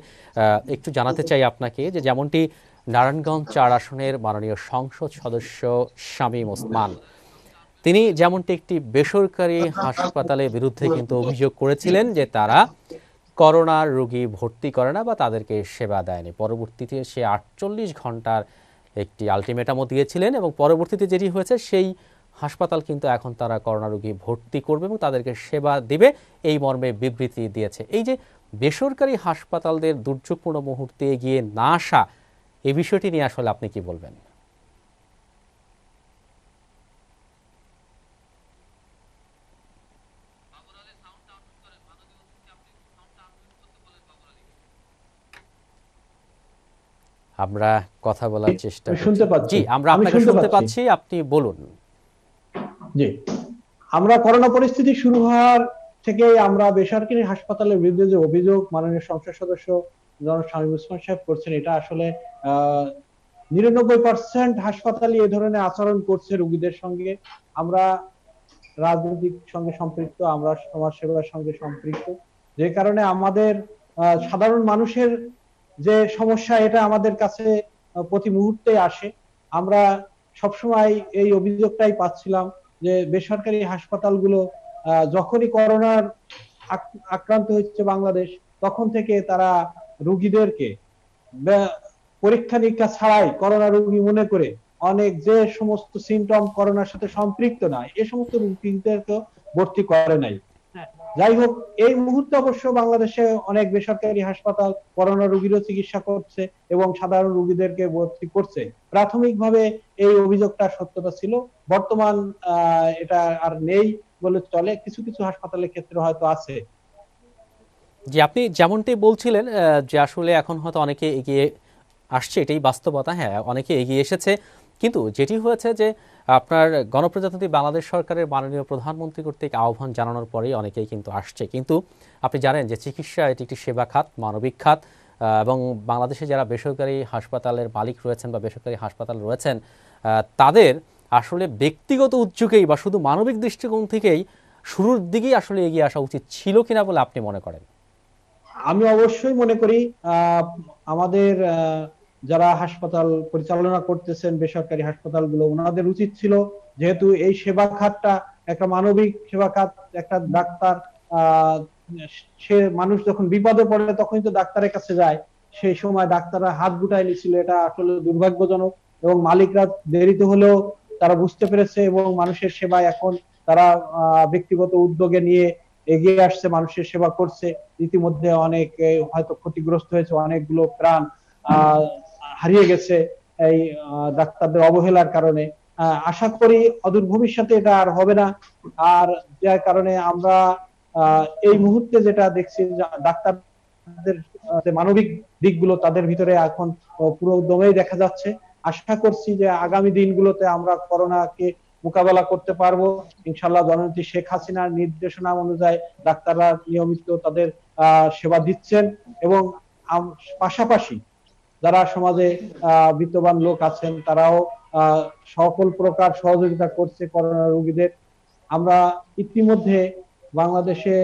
একটু জানাতে চাই আপনাকে, যে যেমনটি নারায়ণগঞ্জ ৪ আসনের মাননীয় সংসদ সদস্য শামীম ওসমান, তিনি যেমনটি একটি বেসরকারি হাসপাতালের বিরুদ্ধে কিন্তু অভিযোগ করেছিলেন যে তারা করোনার রোগী ভর্তি করে না বা তাদেরকে সেবা দেয়নি। পরবর্তীতে সে ৪৮ ঘন্টার একটি আলটিমেটামও দিয়েছিলেন, এবং পরবর্তীতে যেটি হয়েছে সেই হাসপাতাল কিন্তু এখন তারা করোনা রোগী ভর্তি করবে এবং তাদেরকে সেবা দিবে, এই মর্মে বিবৃতি দিয়েছে। এই যে বেসরকারি হাসপাতালদের দুর্যোগপূর্ণ মুহূর্তে এগিয়ে না আসা, এই বিষয়টি নিয়ে আসলে আপনি কি বলবেন? আমরা কথা বলার চেষ্টা শুনতে পাচ্ছি। জি, আমরা আপনাকে শুনতে পাচ্ছি, আপনি বলুন। জি, আমরা করোনা পরিস্থিতি শুরু হওয়ার থেকে আমরা বেসরকারি হাসপাতালের বিরুদ্ধে যে অভিযোগ মাননীয় সংসদ সদস্য জনাব শামীম ওসমান সাহেব করছেন, এটা আসলে ৯৯% হাসপাতালই এই ধরনের আচরণ করছে রোগীদের সঙ্গে। আমরা রাজনৈতিক সঙ্গে সম্পৃক্ত, আমরা সমাজ সেবার সঙ্গে সম্পৃক্ত, যে কারণে আমাদের সাধারণ মানুষের যে সমস্যা এটা আমাদের কাছে প্রতি মুহূর্তে আসে। আমরা সবসময় এই অভিযোগটাই পাচ্ছিলাম যে বেসরকারি হাসপাতালগুলো যখনই করোনার আক্রান্ত হচ্ছে বাংলাদেশ, তখন থেকে তারা রোগীদেরকে পরীক্ষা নিরীক্ষা ছাড়াই করোনা রোগী মনে করে অনেক যে সমস্ত সিমটম করোনার সাথে সম্পৃক্ত না এই সমস্ত রোগীদেরকে ভর্তি করে নাই। হ্যাঁ, যাই হোক, এই মুহূর্তে অবশ্য বাংলাদেশে অনেক বেসরকারি হাসপাতাল করোনা রোগীরও চিকিৎসা করছে এবং সাধারণ রোগীদেরকে ভর্তি করছে। প্রাথমিকভাবে এই অভিযোগটা সত্যতা ছিল, বর্তমান এটা আর নেই বলে চলে, কিছু কিছু হাসপাতালের ক্ষেত্রে হয়তো আছে। যে আপনি যেমনটি বলছিলেন যে আসলে এখন হয়তো অনেকে এগিয়ে আসছে, এটাই বাস্তবতা। হ্যাঁ, অনেকে এগিয়ে এসেছে, কিন্তু যেটি হয়েছে যে আপনার গণপ্রজাতন্ত্রী বাংলাদেশ সরকারের মাননীয় প্রধানমন্ত্রী কর্তৃক আহ্বান জানানোর পরেই অনেকেই কিন্তু আসছে। কিন্তু আপনি জানেন যে চিকিৎসা এটি একটি সেবা খাত, মানবিক খাত, এবং বাংলাদেশে যারা বেসরকারি হাসপাতালের মালিক রয়েছেন বা বেসরকারি হাসপাতাল রয়েছেন তাদের আসলে ব্যক্তিগত উদ্যোগেই বা শুধু মানবিক দৃষ্টিকোণ থেকেই শুরুর দিকেই আসলে এগিয়ে আসা উচিত ছিল কিনা বলে আপনি মনে করেন? আমি অবশ্যই মনে করি আমাদের যারা হাসপাতাল পরিচালনা করতেছেন বেসরকারি হাসপাতালগুলো, ওনাদের উচিত ছিল, যেহেতু এই সেবা খাতটা একটা মানবিক সেবা খাত, একটা ডাক্তার আহ সে মানুষ যখন বিপদে পড়ে তখনই তো ডাক্তারের কাছে যায়, সেই সময় ডাক্তাররা হাত গুটায় নিছিল, এটা আসলে দুর্ভাগ্যজনক। এবং মালিকরা দেরিতে হলেও তারা বুঝতে পেরেছে এবং মানুষের সেবায় এখন তারা ব্যক্তিগত উদ্যোগে নিয়ে এগিয়ে আসছে, মানুষের সেবা করছে। ইতিমধ্যে অনেক হয়তো ক্ষতিগ্রস্ত হয়েছে, অনেকগুলো প্রাণ আহ হারিয়ে গেছে এই ডাক্তারদের অবহেলার কারণে। আশা করি অদূর ভবিষ্যতে এটা আর হবে না। আর যার কারণে আমরা এই মুহূর্তে যেটা দেখছি, ডাক্তারদের যে মানবিক দিকগুলো তাদের ভিতরে এখন পুরো দমেই দেখা যাচ্ছে। আশা করছি যে আগামী দিনগুলোতে আমরা করোনাকে মোকাবেলা করতে পারবো ইনশাল্লাহ। জননেত্রী শেখ হাসিনার নির্দেশনা অনুযায়ী ডাক্তাররা নিয়মিত তাদের সেবা দিচ্ছেন এবং পাশাপাশি যারা সমাজে বিত্তবান লোক আছেন তারাও সকল প্রকার সহযোগিতা করছে করোনা রোগীদের। আমরা ইতিমধ্যে বাংলাদেশে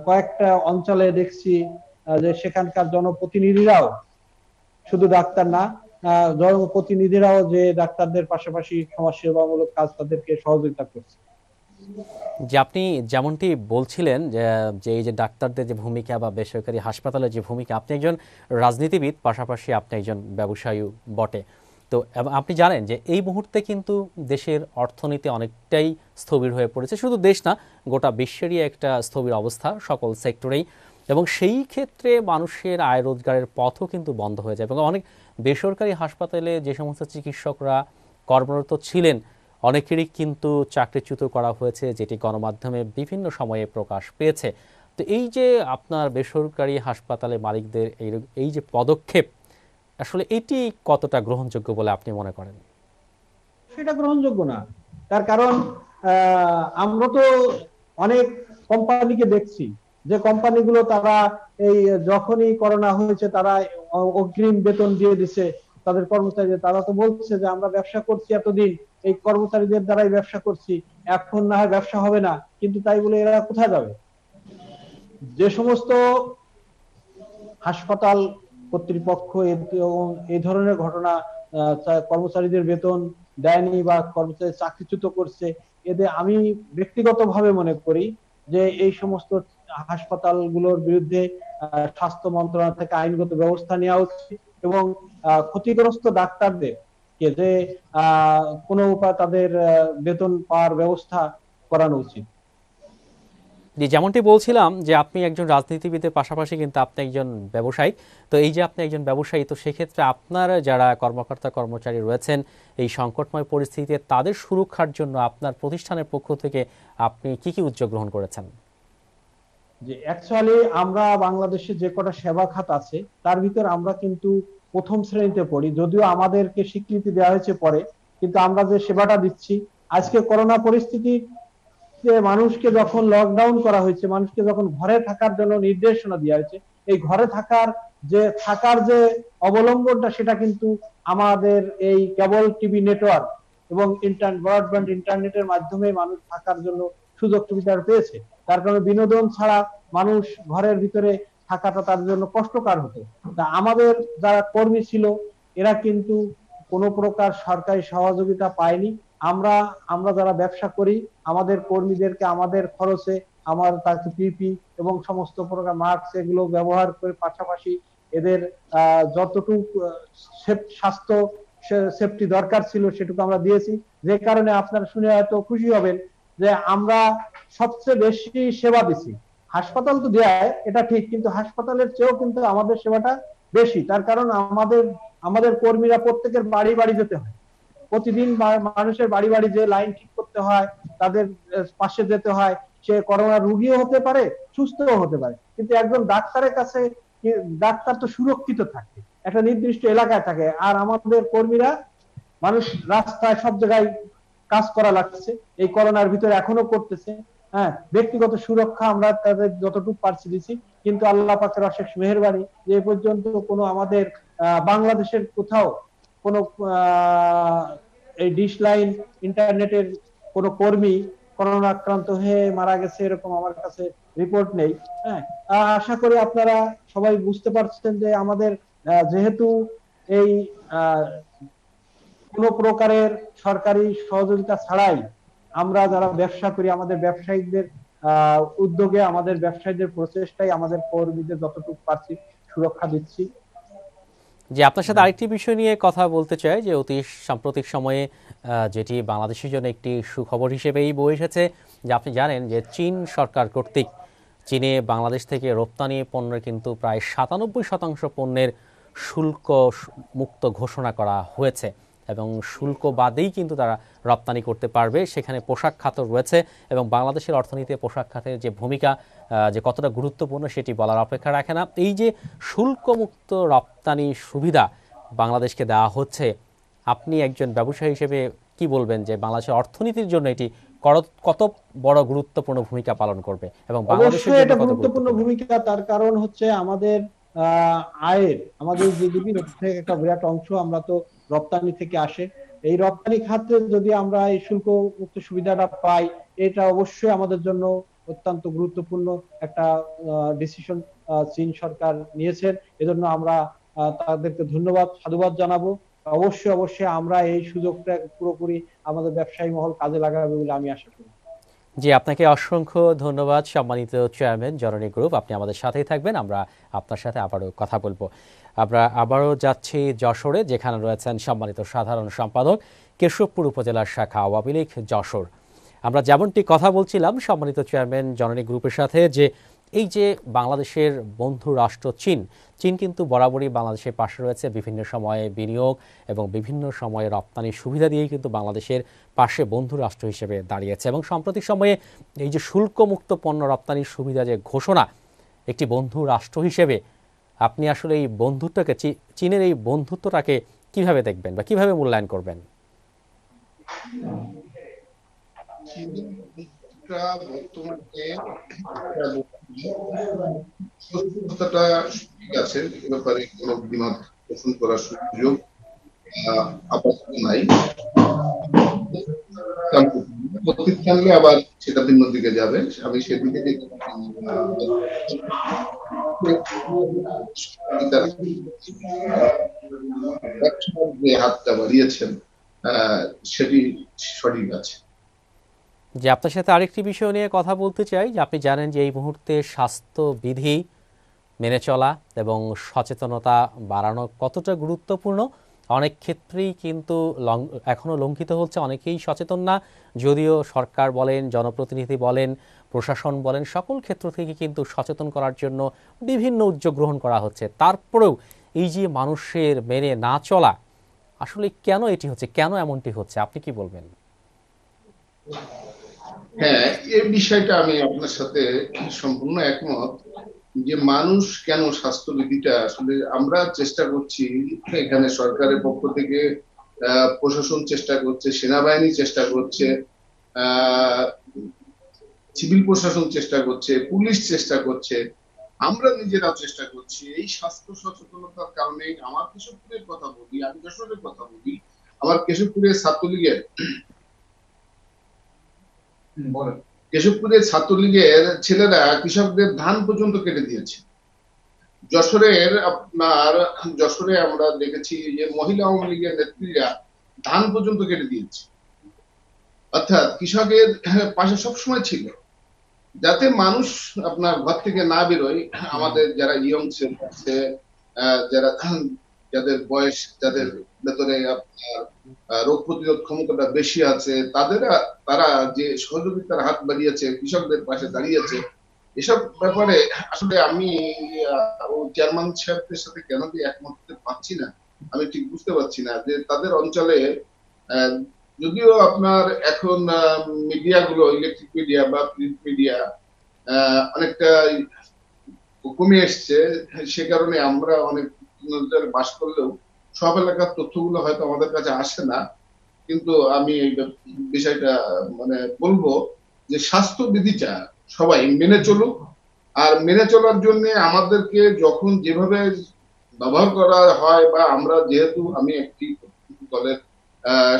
কয়েকটা অঞ্চলে দেখছি যে সেখানকার জনপ্রতিনিধিরাও, শুধু ডাক্তার না, জনপ্রতিনিধিরাও যে ডাক্তারদের পাশাপাশি সমাজসেবামূলক কাজ তাদেরকে সহযোগিতা করছে। যে আপনি যেমনটি বলছিলেন যে এই যে ডাক্তারদের যে ভূমিকা বা বেসরকারি হাসপাতালের যে ভূমিকা, আপনি একজন রাজনীতিবিদ, পাশাপাশি আপনি একজন ব্যবসায়ী বটে। তো আপনি জানেন যে এই মুহূর্তে কিন্তু দেশের অর্থনীতি অনেকটাই স্থবির হয়ে পড়েছে, শুধু দেশ না, গোটা বিশ্বেরই একটা স্থবির অবস্থা সকল সেক্টরেই। এবং সেই ক্ষেত্রে মানুষের আয় রোজগারের পথও কিন্তু বন্ধ হয়ে যায় এবং অনেক বেসরকারি হাসপাতালে যে সমস্ত চিকিৎসকরা কর্মরত ছিলেন অনেকেরই কিন্তু চাকরিচ্যুত করা হয়েছে, যেটি গণমাধ্যমে বিভিন্ন সময়ে প্রকাশ পেয়েছে। তো এই যে আপনার বেসরকারি হাসপাতালে মালিকদের এই যে পদক্ষেপ, আসলে এটি কতটা গ্রহণযোগ্য বলে আপনি মনে করেন? সেটা গ্রহণযোগ্য না। তার কারণ আমরা তো অনেক কোম্পানিকে দেখছি যে কোম্পানিগুলো তারা এই যখনই করোনা হয়েছে তারা অগ্রিম বেতন দিয়ে দিছে তাদের কর্মচারীদের। তারা তো বলছে যে আমরা ব্যবসা করছি এতদিন, এই কর্মচারীদের দ্বারাই ব্যবসা করছি, এখন না হয় ব্যবসা হবে না। কিন্তু তাই বলে এরা কোথায় যাবে? যে সমস্ত হাসপাতাল কর্তৃপক্ষ এই ধরনের ঘটনা, কর্মচারীদের বেতন দেয়নি বা কর্মচারী চাকরিচ্যুত করছে, এদের আমি ব্যক্তিগতভাবে মনে করি যে এই সমস্ত হাসপাতালগুলোর বিরুদ্ধে স্বাস্থ্য মন্ত্রণালয় থেকে আইনগত ব্যবস্থা নেওয়া উচিত এবং ক্ষতিগ্রস্ত ডাক্তারদের কে যে কোনো উপায় তাদের বেতন পাওয়ার ব্যবস্থা করানো উচিত। যেমনটি বলছিলাম যে আপনি একজন রাজনীতিবিদের পাশাপাশি কিন্তু আপনি একজন ব্যবসায়ী। তো এই যে আপনি একজন ব্যবসায়ী, তো সেক্ষেত্রে আপনার যারা কর্মকর্তা কর্মচারী রয়েছেন এই সংকটময় পরিস্থিতিতে তাদের সুরক্ষার জন্য আপনার প্রতিষ্ঠানের পক্ষ থেকে আপনি কি কি উদ্যোগ গ্রহণ করেছেন? যে অ্যাকচুয়ালি আমরা বাংলাদেশে যে কটা সেবা খাত আছে তার ভিতর আমরা কিন্তু প্রথম শ্রেণীতে পড়ি, যদিও আমাদেরকে স্বীকৃতি দেওয়া হয়েছে পরে, কিন্তু আমরা যে সেবাটা দিচ্ছি আজকে করোনা পরিস্থিতি মানুষকে যখন লকডাউন করা হয়েছে, মানুষকে যখন ঘরে থাকার জন্য নির্দেশনা দেওয়া হয়েছে, এই ঘরে থাকার যে অবলম্বনটা সেটা কিন্তু আমাদের এই কেবল টিভি নেটওয়ার্ক এবং ব্রডব্যান্ড ইন্টারনেটের মাধ্যমে মানুষ থাকার জন্য সুযোগ সুবিধা পেয়েছে। তার কারণে বিনোদন ছাড়া মানুষ ঘরের ভিতরে থাকাটা তার জন্য কষ্টকর হতো। তা আমাদের যারা কর্মী ছিল এরা কিন্তু কোনো প্রকার সরকারি সহযোগিতা পায়নি। আমরা যারা ব্যবসা করি আমাদের কর্মীদেরকে আমাদের খরচে তাকে পিপি এবং সমস্ত প্রকার মাস্ক এগুলো ব্যবহার করে পাশাপাশি এদের যতটুকু স্বাস্থ্য সেফটি দরকার ছিল সেটুকু আমরা দিয়েছি, যে কারণে আপনারা শুনে হয়তো খুশি হবেন যে আমরা সবচেয়ে বেশি সেবা দিছি। হাসপাতাল তো দেয় এটা ঠিক, কিন্তু হাসপাতালের চেয়েও কিন্তু আমাদের সেবাটা বেশি। তার কারণ আমাদের কর্মীরা প্রত্যেকের বাড়ি বাড়ি যেতে হয়, প্রতিদিন মানুষের বাড়ি বাড়ি যে লাইন ঠিক করতে হয়, তাদের পাশে যেতে হয়। সে করোনা রোগীও হতে পারে, সুস্থও হতে পারে, কিন্তু একজন ডাক্তারের কাছে ডাক্তার তো সুরক্ষিত থাকে, একটা নির্দিষ্ট এলাকায় থাকে। আর আমাদের কর্মীরা মানুষ রাস্তায় সব জায়গায় কাজ করা লাগছে, এই করোনার ভিতরে এখনো করতেছে। হ্যাঁ, ব্যক্তিগত সুরক্ষা আমরা তাদের যতটুকু পারছি দিচ্ছি, কিন্তু আল্লাহ পাকের অশেষ মেহেরবানি যে পর্যন্ত কোনো আমাদের বাংলাদেশের কোথাও কোনো এই ডিশ লাইন ইন্টারনেটের কোনো কর্মী করোনা আক্রান্ত হয়ে মারা গেছে এরকম আমার কাছে রিপোর্ট নেই। হ্যাঁ, আশা করি আপনারা সবাই বুঝতে পারছেন যে আমাদের যেহেতু এই কোনো প্রকারের সরকারি সহযোগিতা ছাড়াই আমরা যারা ব্যবসা করি, আমাদের ব্যবসায়ীদের উদ্যোগে, আমাদের ব্যবসায়ীদের প্রচেষ্টায় আমাদের কর্মীদের যতটুকু পারছি সুরক্ষা দিচ্ছি। যে আপনার সাথে আরেকটি বিষয় নিয়ে কথা বলতে চাই, যে অতি সাম্প্রতিক সময়ে যেটি বাংলাদেশের জন্য একটি সুখবর হিসেবেই বয়ে এসেছে, যে আপনি জানেন যে চীন সরকার কর্তৃক চীনে বাংলাদেশ থেকে রপ্তানি পণ্যের কিন্তু প্রায় 97% পণ্যের শুল্ক মুক্ত ঘোষণা করা হয়েছে, এবং শুল্ক বাদেই কিন্তু তারা রপ্তানি করতে পারবে। সেখানে পোশাক খাত রয়েছে, এবং বাংলাদেশের অর্থনীতিতে পোশাক খাতের যে ভূমিকা যে কতটা গুরুত্বপূর্ণ সেটি বলার অপেক্ষা রাখে না। এই যে শুল্কমুক্ত রপ্তানি সুবিধা বাংলাদেশকে দেওয়া হচ্ছে, আপনি একজন ব্যবসায়ী হিসেবে কি বলবেন যে বাংলাদেশের অর্থনীতির জন্য এটি কত বড় গুরুত্বপূর্ণ ভূমিকা পালন করবে, এবং বাংলাদেশের জন্য কত গুরুত্বপূর্ণ ভূমিকা? তার কারণ হচ্ছে আমাদের আয়ের, আমাদের জিডিপির একটা বিরাট অংশ আমরা তো রপ্তানি থেকে আসে। এই রপ্তানি খাতে যদি আমরা এই শুল্ক মুক্ত সুবিধাটা পাই, এটা অবশ্যই আমাদের জন্য অত্যন্ত গুরুত্বপূর্ণ একটা ডিসিশন চীন সরকার নিয়েছেন। এজন্য আমরা তাদেরকে ধন্যবাদ, সাধুবাদ জানাবো। অবশ্যই আমরা এই সুযোগটা পুরোপুরি আমাদের ব্যবসায়ী মহল কাজে লাগাবে বলে আমি আশা করি। জি, আপনাকে অসংখ্য ধন্যবাদ সম্মানিত চেয়ারম্যান, জননী গ্রুপ। আপনি আমাদের সাথেই থাকবেন, আমরা আপনার সাথে আবারও কথা বলবো। আমরা আবারও যাচ্ছি যশোরে, যেখানে রয়েছেন সম্মানিত সাধারণ সম্পাদক, কেশবপুর উপজেলার শাখা আওয়ামী লীগ যশোর। আমরা যেমনটি কথা বলছিলাম সম্মানিত চেয়ারম্যান জননী গ্রুপের সাথে, যে এই যে বাংলাদেশের বন্ধু রাষ্ট্র চীন কিন্তু বরাবরই বাংলাদেশের পাশে রয়েছে, বিভিন্ন সময়ে বিনিয়োগ এবং বিভিন্ন সময়ে রপ্তানি সুবিধা দিয়েই কিন্তু বাংলাদেশের পাশে বন্ধু রাষ্ট্র হিসেবে দাঁড়িয়েছে। এবং সাম্প্রতিক সময়ে এই যে শুল্কমুক্ত পণ্য রপ্তানির সুবিধা যে ঘোষণা, একটি বন্ধু রাষ্ট্র হিসেবে আপনি আসলে এই বন্ধুত্বকে, চীনের এই বন্ধুত্বটাকে কিভাবে দেখবেন বা কিভাবে মূল্যায়ন করবেন? বর্তমানে সুস্থতাটা ঠিক আছে, এ ব্যাপারে কোনো দ্বিমত পোষণ করার সুযোগ আপাতত নাই। প্রতিষ্ঠানলে আবার সেটা ভিন্ন দিকে যাবে, আমি সেদিকে যে হাতটা বাড়িয়েছেন সেটি সঠিক আছে। যে আপনার সাথে আরেকটি বিষয় নিয়ে কথা বলতে চাই, যে আপনি জানেন যে এই মুহূর্তে স্বাস্থ্যবিধি মেনে চলা এবং সচেতনতা বাড়ানো কতটা গুরুত্বপূর্ণ। অনেক ক্ষেত্রেই কিন্তু এখনও লঙ্ঘিত হচ্ছে, অনেকেই সচেতন না, যদিও সরকার বলেন, জনপ্রতিনিধি বলেন, প্রশাসন বলেন, সকল ক্ষেত্র থেকে কিন্তু সচেতন করার জন্য বিভিন্ন উদ্যোগ গ্রহণ করা হচ্ছে। তারপরেও এই যে মানুষের মেনে না চলা, আসলে কেন এটি হচ্ছে, কেন এমনটি হচ্ছে, আপনি কি বলবেন? হ্যাঁ, এই বিষয়টা আমি আপনার সাথে সম্পূর্ণ একমত, যে মানুষ কেন স্বাস্থ্যবিধিটা, আসলে আমরা চেষ্টা করছি এখানে সরকারের পক্ষ থেকে, প্রশাসন চেষ্টা করছে, সেনাবাহিনী চেষ্টা করছে, সিভিল প্রশাসন চেষ্টা করছে, পুলিশ চেষ্টা করছে, আমরা নিজেরাও চেষ্টা করছি। এই স্বাস্থ্য সচেতনতার কারণে আমার কেশবপুরের কথা বলি, আমি যশোরের কথা বলি, আমার কেশবপুরের ছাত্রলীগের ছেলেরা কৃষকদের ধান পর্যন্ত কেটে দিয়েছে। যশোরে আমরা দেখেছি যে মহিলা আওয়ামী লীগের নেত্রীরা ধান পর্যন্ত কেটে দিয়েছে। অর্থাৎ কৃষকের পাশে সবসময় ছিল, যাতে মানুষ আপনার ঘর থেকে না বেরোয়। আমাদের যারা ইয়ং আছে, যারা যাদের বয়স, যাদের ভেতরে আপনার রোগ প্রতিরোধ ক্ষমতাটা বেশি আছে, তারা যে সহযোগিতার হাত বাড়িয়েছে, কৃষকদের পাশে দাঁড়িয়েছে, এসব ব্যাপারে আসলে আমি ও চেয়ারম্যান সাহেবদের সাথে কেন যে একমত হতে পারছি না, আমি ঠিক বুঝতে পারছি না যে তাদের অঞ্চলে আহ, যদিও আপনার এখন মিডিয়া গুলো, ইলেকট্রিক মিডিয়া বা প্রিন্ট মিডিয়া অনেকটা কমে এসছে, সে কারণে আমরা অনেক নজরে বাস করলেও সব এলাকার তথ্যগুলো হয়তো আমাদের কাছে আসে না। কিন্তু আমি এই বিষয়টা মানে বলবো যে স্বাস্থ্যবিধিটা সবাই মেনে চলুক। আর মেনে চলার জন্য আমাদেরকে যখন যেভাবে ব্যবহার করা হয়, বা আমরা যেহেতু আমি একটি দলের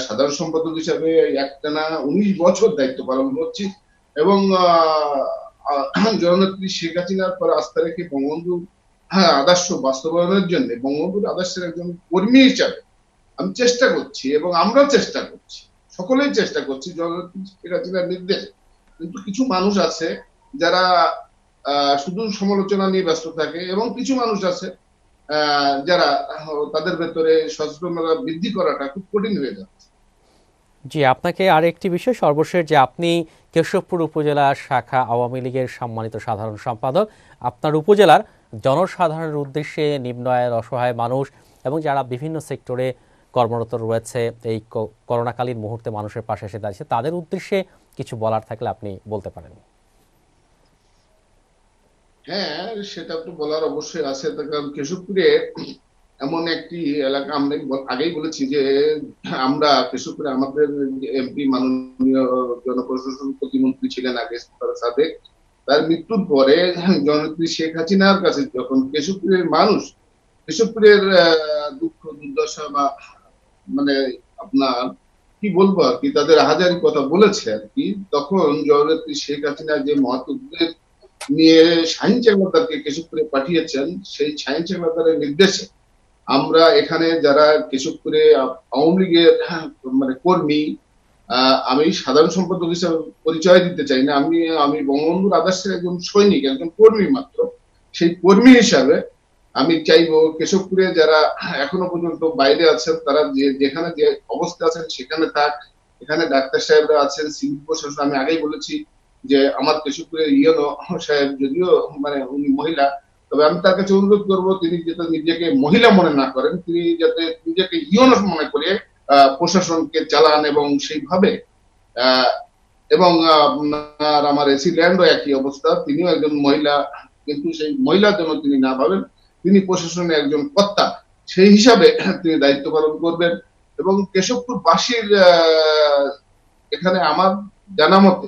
সাধারণ সম্পাদক হিসাবে একটানা 19 বছর দায়িত্ব পালন করছি, এবং জননেত্রী শেখ হাসিনার পর আস্থা রেখে বঙ্গবন্ধু আদর্শ বাস্তবায়নের জন্য বঙ্গবন্ধুর আদর্শের একজন কর্মী হিসাবে আমি চেষ্টা করছি, এবং আমরাও চেষ্টা করছি, সকলেই চেষ্টা করছি জননেত্রী শেখ হাসিনার নির্দেশে। কিন্তু কিছু মানুষ আছে যারা শুধু সমালোচনা নিয়ে ব্যস্ত থাকে, এবং কিছু মানুষ আছে যারা তাদের ভেতরে সচেতনতা বৃদ্ধি করাটা খুব কঠিন হয়ে যাচ্ছে। জি, আপনাকে আরেকটি বিষয় সর্বশেষ, যে আপনি কেশবপুর উপজেলা শাখা আওয়ামী লীগের সম্মানিত সাধারণ সম্পাদক। আপনার উপজেলার জনসাধারণের উদ্দেশ্যে, নিম্ন আয়ের অসহায় মানুষ এবং যারা বিভিন্ন সেক্টরে কর্মরত রয়েছে, এই করোনাকালীন মুহূর্তে মানুষের পাশে এসে দাঁড়িয়েছে, তাদের উদ্দেশ্যে কিছু বলার থাকলে আপনি বলতে পারেন। হ্যাঁ, সেটা তো বলার অবশ্যই আছে, তার কারণ কেশবপুরে এমন একটি এলাকা, আমরা আগেই বলেছি যে আমরা কেশবপুরে আমাদের এমপি মাননীয় জনপ্রশাসন প্রতিমন্ত্রী ছিলেন আগে সাদেক, তার মৃত্যুর পরে জননেত্রী শেখ হাসিনার কাছে যখন কেশবপুরের মানুষ কেশবপুরের দুঃখ দুর্দশা বা মানে আপনার কি বলবো আর কি, তাদের হাজারি কথা বলেছে আর কি, তখন জননেত্রী শেখ হাসিনা যে মহৎ উদ্যোগ নিয়ে শাহিন চেকমাতারকে কেশবপুরে পাঠিয়েছেন, সেই শাহিন চেকমাতারের নির্দেশে আমরা এখানে যারা কেশবপুরে আওয়ামী লীগের মানে কর্মী, আমি সাধারণ সম্পাদক হিসেবে পরিচয় দিতে চাই না, আমি বঙ্গবন্ধুর আদর্শের একজন সৈনিক, একজন কর্মী মাত্র। সেই কর্মী হিসাবে আমি চাইবো কেশবপুরে যারা এখনো পর্যন্ত বাইরে আছেন, তারা যেখানে যে অবস্থা আছেন সেখানে থাক। এখানে ডাক্তার সাহেবরা আছেন, সিভিল প্রশাসন, আমি আগেই বলেছি যে আমার কেশবপুরের ইয়নো সাহেব, যদিও মানে উনি মহিলা, তবে আমি তার কাছে অনুরোধ করবো তিনি যাতে নিজেকে মহিলা মনে না করেন, তিনি যাতে নিজেকে ইয়নো মনে করে প্রশাসনকে চালান, এবং সেইভাবে আহ এবং আপনার আমার এসি ল্যান্ডও একই অবস্থা, তিনিও একজন মহিলা, কিন্তু সেই মহিলার জন্য তিনি না ভাবেন, তিনি প্রশাসনের একজন কর্তা, সেই হিসাবে তিনি দায়িত্ব পালন করবেন। এবং কেশবপুর বাসীর এখানে আমার জানা মতে,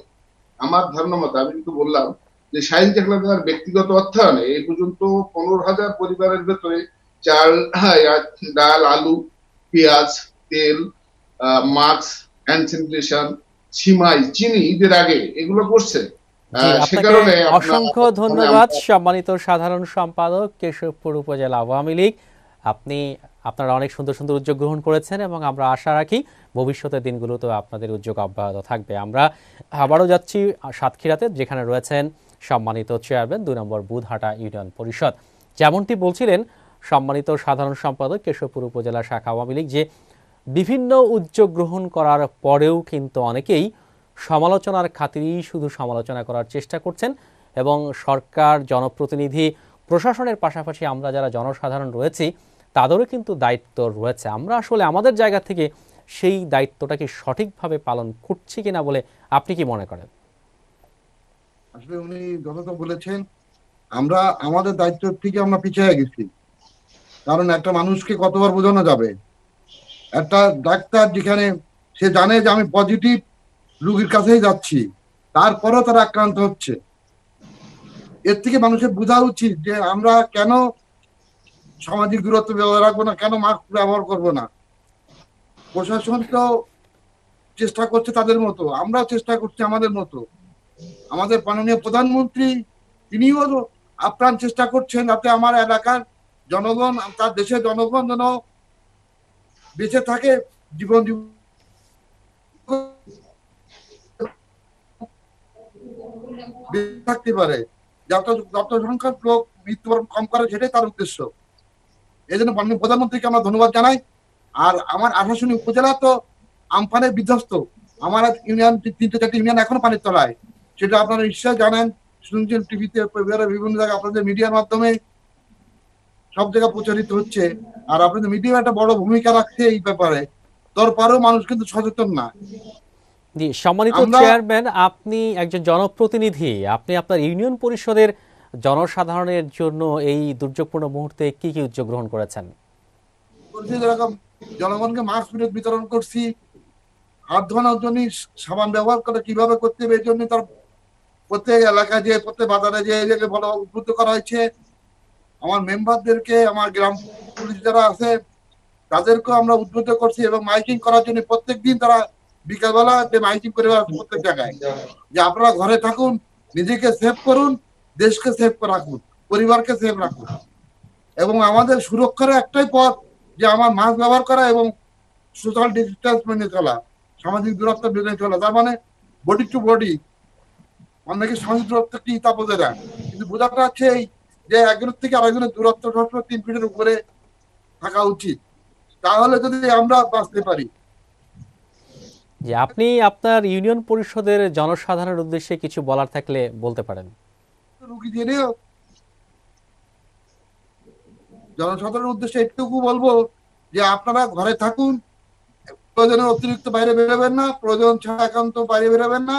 আমার ধারণা মতে, আমি কিন্তু বললাম যে শাহিন চেকলাদার ব্যক্তিগত অর্থায়নে এই পর্যন্ত 15,000 পরিবারের ভেতরে চাল, ডাল, আলু, পেঁয়াজ, তেল, মাস্ক, হ্যান্ড স্যানিটেশন, সিমাই, চিনি ঈদের আগে এগুলো করছে। জি, সে আপনাকে কারণে অসংখ্য ধন্যবাদ, সম্মানিত সাধারণ সম্পাদক কেশবপুর উপজেলা আওয়ামী লীগ। আপনারা অনেক সুন্দর সুন্দর উদ্যোগ গ্রহণ করেছেন, এবং আমরা আশা রাখি ভবিষ্যতের দিনগুলোতে আপনাদের উদ্যোগ অব্যাহত থাকবে। আমরা আবারও যাচ্ছি সাতক্ষীরাতে, যেখানে রয়েছেন সম্মানিত চেয়ারম্যান 2 নম্বর বুধহাটা ইউনিয়ন পরিষদ। যেমনটি বলছিলেন সম্মানিত সাধারণ সম্পাদক কেশবপুর উপজেলা শাখা আওয়ামী লীগ, যে বিভিন্ন উদ্যোগ গ্রহণ করার পরেও কিন্তু অনেকেই সমালোচনার খাতিরেই শুধু সমালোচনা করার চেষ্টা করছেন, এবং সরকার, জনপ্রতিনিধি, প্রশাসনের পাশাপাশি আমরা যারা জনসাধারণ রয়েছি তাদেরও কিন্তু দায়িত্ব রয়েছে। আমরা আসলে আমাদের জায়গা থেকে সেই দায়িত্বটাকে সঠিকভাবে পালন করছি কিনা বলে আপনি কি মনে করেন? আসলে উনি যথাযথ বলেছেন, আমরা আমাদের দায়িত্ব থেকে আমরা পিছিয়ে গেছি। কারণ একটা মানুষকে কতবার বোঝানো যাবে? একটা ডাক্তার যেখানে সে জানে যে আমি পজিটিভ, রুগীর কাছেই যাচ্ছি, তারপরেও তারা আক্রান্ত হচ্ছে। এর থেকে মানুষের বোঝা উচিত যে আমরা কেন সামাজিক দূরত্ব বজায় রাখবো না, কেন মাস্ক ব্যবহার করবো না। প্রশাসন তো চেষ্টা করছে তাদের মতো, আমরাও চেষ্টা করছি আমাদের মতো। আমাদের মাননীয় প্রধানমন্ত্রী তিনিও আপ্রাণ চেষ্টা করছেন যাতে আমার এলাকার জনগণ, তার দেশের জনগণ যেন বেঁচে থাকে, জীবন থাকতে পারে, যত সংখ্যক লোক মৃত্যুবরণ কম করে, সেটাই তার উদ্দেশ্য। এই জন্য মাননীয় প্রধানমন্ত্রীকে আমরা ধন্যবাদ জানাই। আর আমার আশাশুনি উপজেলা তো আমফানে বিধ্বস্ত। আমার ইউনিয়ন 3-4টি ইউনিয়ন এখনো পানির তলায়, সেটা আপনারা নিশ্চয় জানেন, শুনছেন টিভিতে, বিভিন্ন জায়গায় আপনাদের মিডিয়ার মাধ্যমে সব জায়গায় প্রচারিত হচ্ছে। আর আপনাদের মিডিয়া একটা বড় ভূমিকা রাখছে এই ব্যাপারে, তারপরেও মানুষ কিন্তু সচেতন না। জি, সম্মানিত চেয়ারম্যান, আপনি একজন জনপ্রতিনিধি, আপনি আপনার ইউনিয়ন পরিষদের জনসাধারণের জন্য এই দুর্যোগপূর্ণ মুহূর্তে কি কি উদ্যোগ গ্রহণ করেছেন? যেরকম জনগণকে মাস্ক বিতরণ করছি, হাত ধোয়ানোর জন্য সাবান ব্যবহার করে কিভাবে করতে হবে এই জন্য তার প্রত্যেক এলাকায় যে প্রত্যেক বাজারে যে বলা উদ্বুদ্ধ করা হয়েছে। আমার মেম্বারদেরকে, আমার গ্রাম পুলিশ যারা আছে তাদেরকেও আমরা উদ্বুদ্ধ করছি, এবং মাইকিং করার জন্য প্রত্যেকদিন তারা বিকালবেলা যে মাইকিং করে প্রত্যেক জায়গায় যে আপনারা ঘরে থাকুন, নিজেকে সেভ করুন, দেশকে সেভ রাখুন, পরিবারকে সেভ রাখুন। এবং আমাদের সুরক্ষার একটাই পথ যে আমার মাস্ক ব্যবহার করা এবং সোশ্যাল ডিস্টেন্স মেনে চলা, সামাজিক দূরত্ব মেনে চলা। তার মানে বডি টু বডি, অনেকে সামাজিক দূরত্ব কি তা বোঝে না, কিন্তু বোঝাটা হচ্ছে এই যে একজনের থেকে আরেকজনের দূরত্ব সবসময় 3 ফিটের উপরে থাকা উচিত, তাহলে যদি আমরা বাঁচতে পারি। যে আপনি আপনার ইউনিয়ন পরিষদের জনসাধারণের উদ্দেশ্যে কিছু বলার থাকলে বলতে পারেন। রুগী জেনেও জনসাধারণের উদ্দেশ্যে একটুকু বলবো যে আপনারা ঘরে থাকুন, প্রয়োজনের অতিরিক্ত বাইরে বেরোবেন না, প্রয়োজন ছাড়া একান্ত বাইরে বেরোবেন না।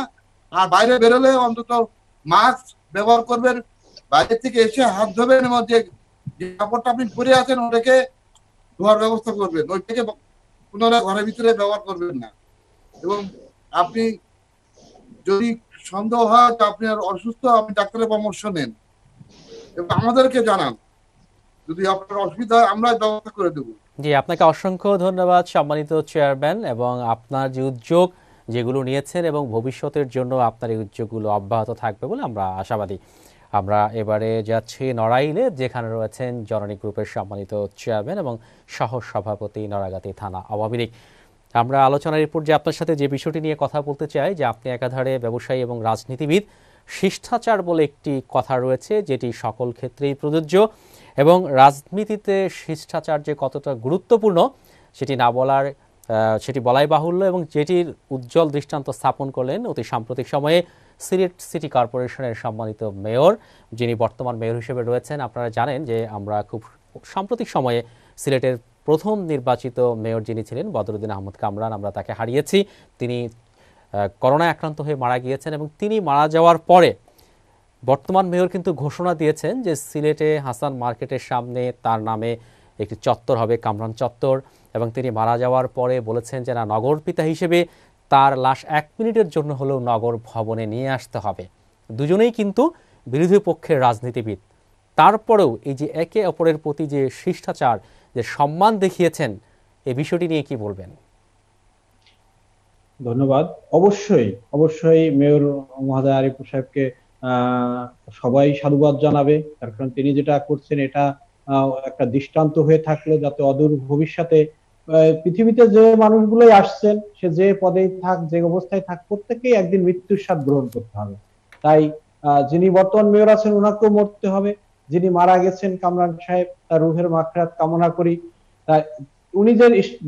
আর বাইরে বেরোলে অন্তত মাস্ক ব্যবহার করবেন, বাইরে থেকে এসে হাত ধোবেন, এবং যে কাপড়টা আপনি পরে আছেন ওটাকে ধোয়ার ব্যবস্থা করবেন, ওইটাকে পুনরায় ঘরের ভিতরে ব্যবহার করবেন না। এবং আপনি যদি সন্দেহ হয় যে আপনি আর অসুস্থ, আপনি ডাক্তারের পরামর্শ নেন এবং আমাদেরকে জানান, যদি আপনার অসুবিধা হয় আমরা ব্যবস্থা করে দেবো। জি, আপনাকে অসংখ্য ধন্যবাদ সম্মানিত চেয়ারম্যান, এবং আপনার যে উদ্যোগ যেগুলো নিয়েছেন এবং ভবিষ্যতের জন্য আপনার এই উদ্যোগগুলো অব্যাহত থাকবে বলে আমরা আশাবাদী। আমরা এবারে যাচ্ছি নড়াইলে, যেখানে রয়েছেন জননী গ্রুপের সম্মানিত চেয়ারম্যান এবং সহ সভাপতি নড়াগাতি থানা আওয়ামী লীগ। আমরা আলোচনার এরপর যে আপনার সাথে যে বিষয়টি নিয়ে কথা বলতে চাই, যে আপনি একাধারে ব্যবসায়ী এবং রাজনীতিবিদ, শিষ্টাচার বলে একটি কথা রয়েছে যেটি সকল ক্ষেত্রেই প্রযোজ্য, এবং রাজনীতিতে শিষ্টাচার যে কতটা গুরুত্বপূর্ণ সেটি বলাই বাহুল্য, এবং যেটির উজ্জ্বল দৃষ্টান্ত স্থাপন করলেন অতি সাম্প্রতিক সময়ে সিলেট সিটি কর্পোরেশনের সম্মানিত মেয়র, যিনি বর্তমান মেয়র হিসেবে রয়েছেন। আপনারা জানেন যে আমরা খুব সাম্প্রতিক সময়ে সিলেটের প্রথম নির্বাচিত মেয়র যিনি ছিলেন বদরুদ্দিন আহমদ কামরান, আমরা তাকে হারিয়েছি। তিনি করোনায় আক্রান্ত হয়ে মারা গিয়েছেন, এবং তিনি মারা যাওয়ার পরে বর্তমান মেয়র কিন্তু ঘোষণা দিয়েছেন যে সিলেটে হাসান মার্কেটের সামনে তার নামে একটি চত্বর হবে, কামরান চত্বর। এবং তিনি মারা যাওয়ার পরে বলেছেন যে না, নগর পিতা হিসেবে তার লাশ 1 মিনিটের জন্য হলেও নগর ভবনে নিয়ে আসতে হবে। দুজনেই কিন্তু বিরোধী পক্ষের রাজনীতিবিদ, তারপরেও এই যে একে অপরের প্রতি যে শিষ্টাচার, যে সম্মান দেখিয়েছেন, এই বিষয়টি নিয়ে কি বলবেন? ধন্যবাদ। অবশ্যই অবশ্যই মেয়র মহোদয় আরিফুর সাহেবকে সবাই সাধুবাদ জানাবে, তার কারণ তিনি যেটা করছেন এটা একটা দৃষ্টান্ত হয়ে থাকলো, যাতে অদূর ভবিষ্যতে পৃথিবীতে যে মানুষগুলোই আসছেন, সে যে পদেই থাক, যে অবস্থায় থাক, প্রত্যেকেই একদিন মৃত্যুর স্বাদ গ্রহণ করতে হবে। তাই যিনি বর্তমান মেয়র আছেন ওনাকেও মরতে হবে, যিনি মারা গেছেন কামরান সাহেব, তার রুহের মাগফিরাত কামনা করি। তাই উনি যে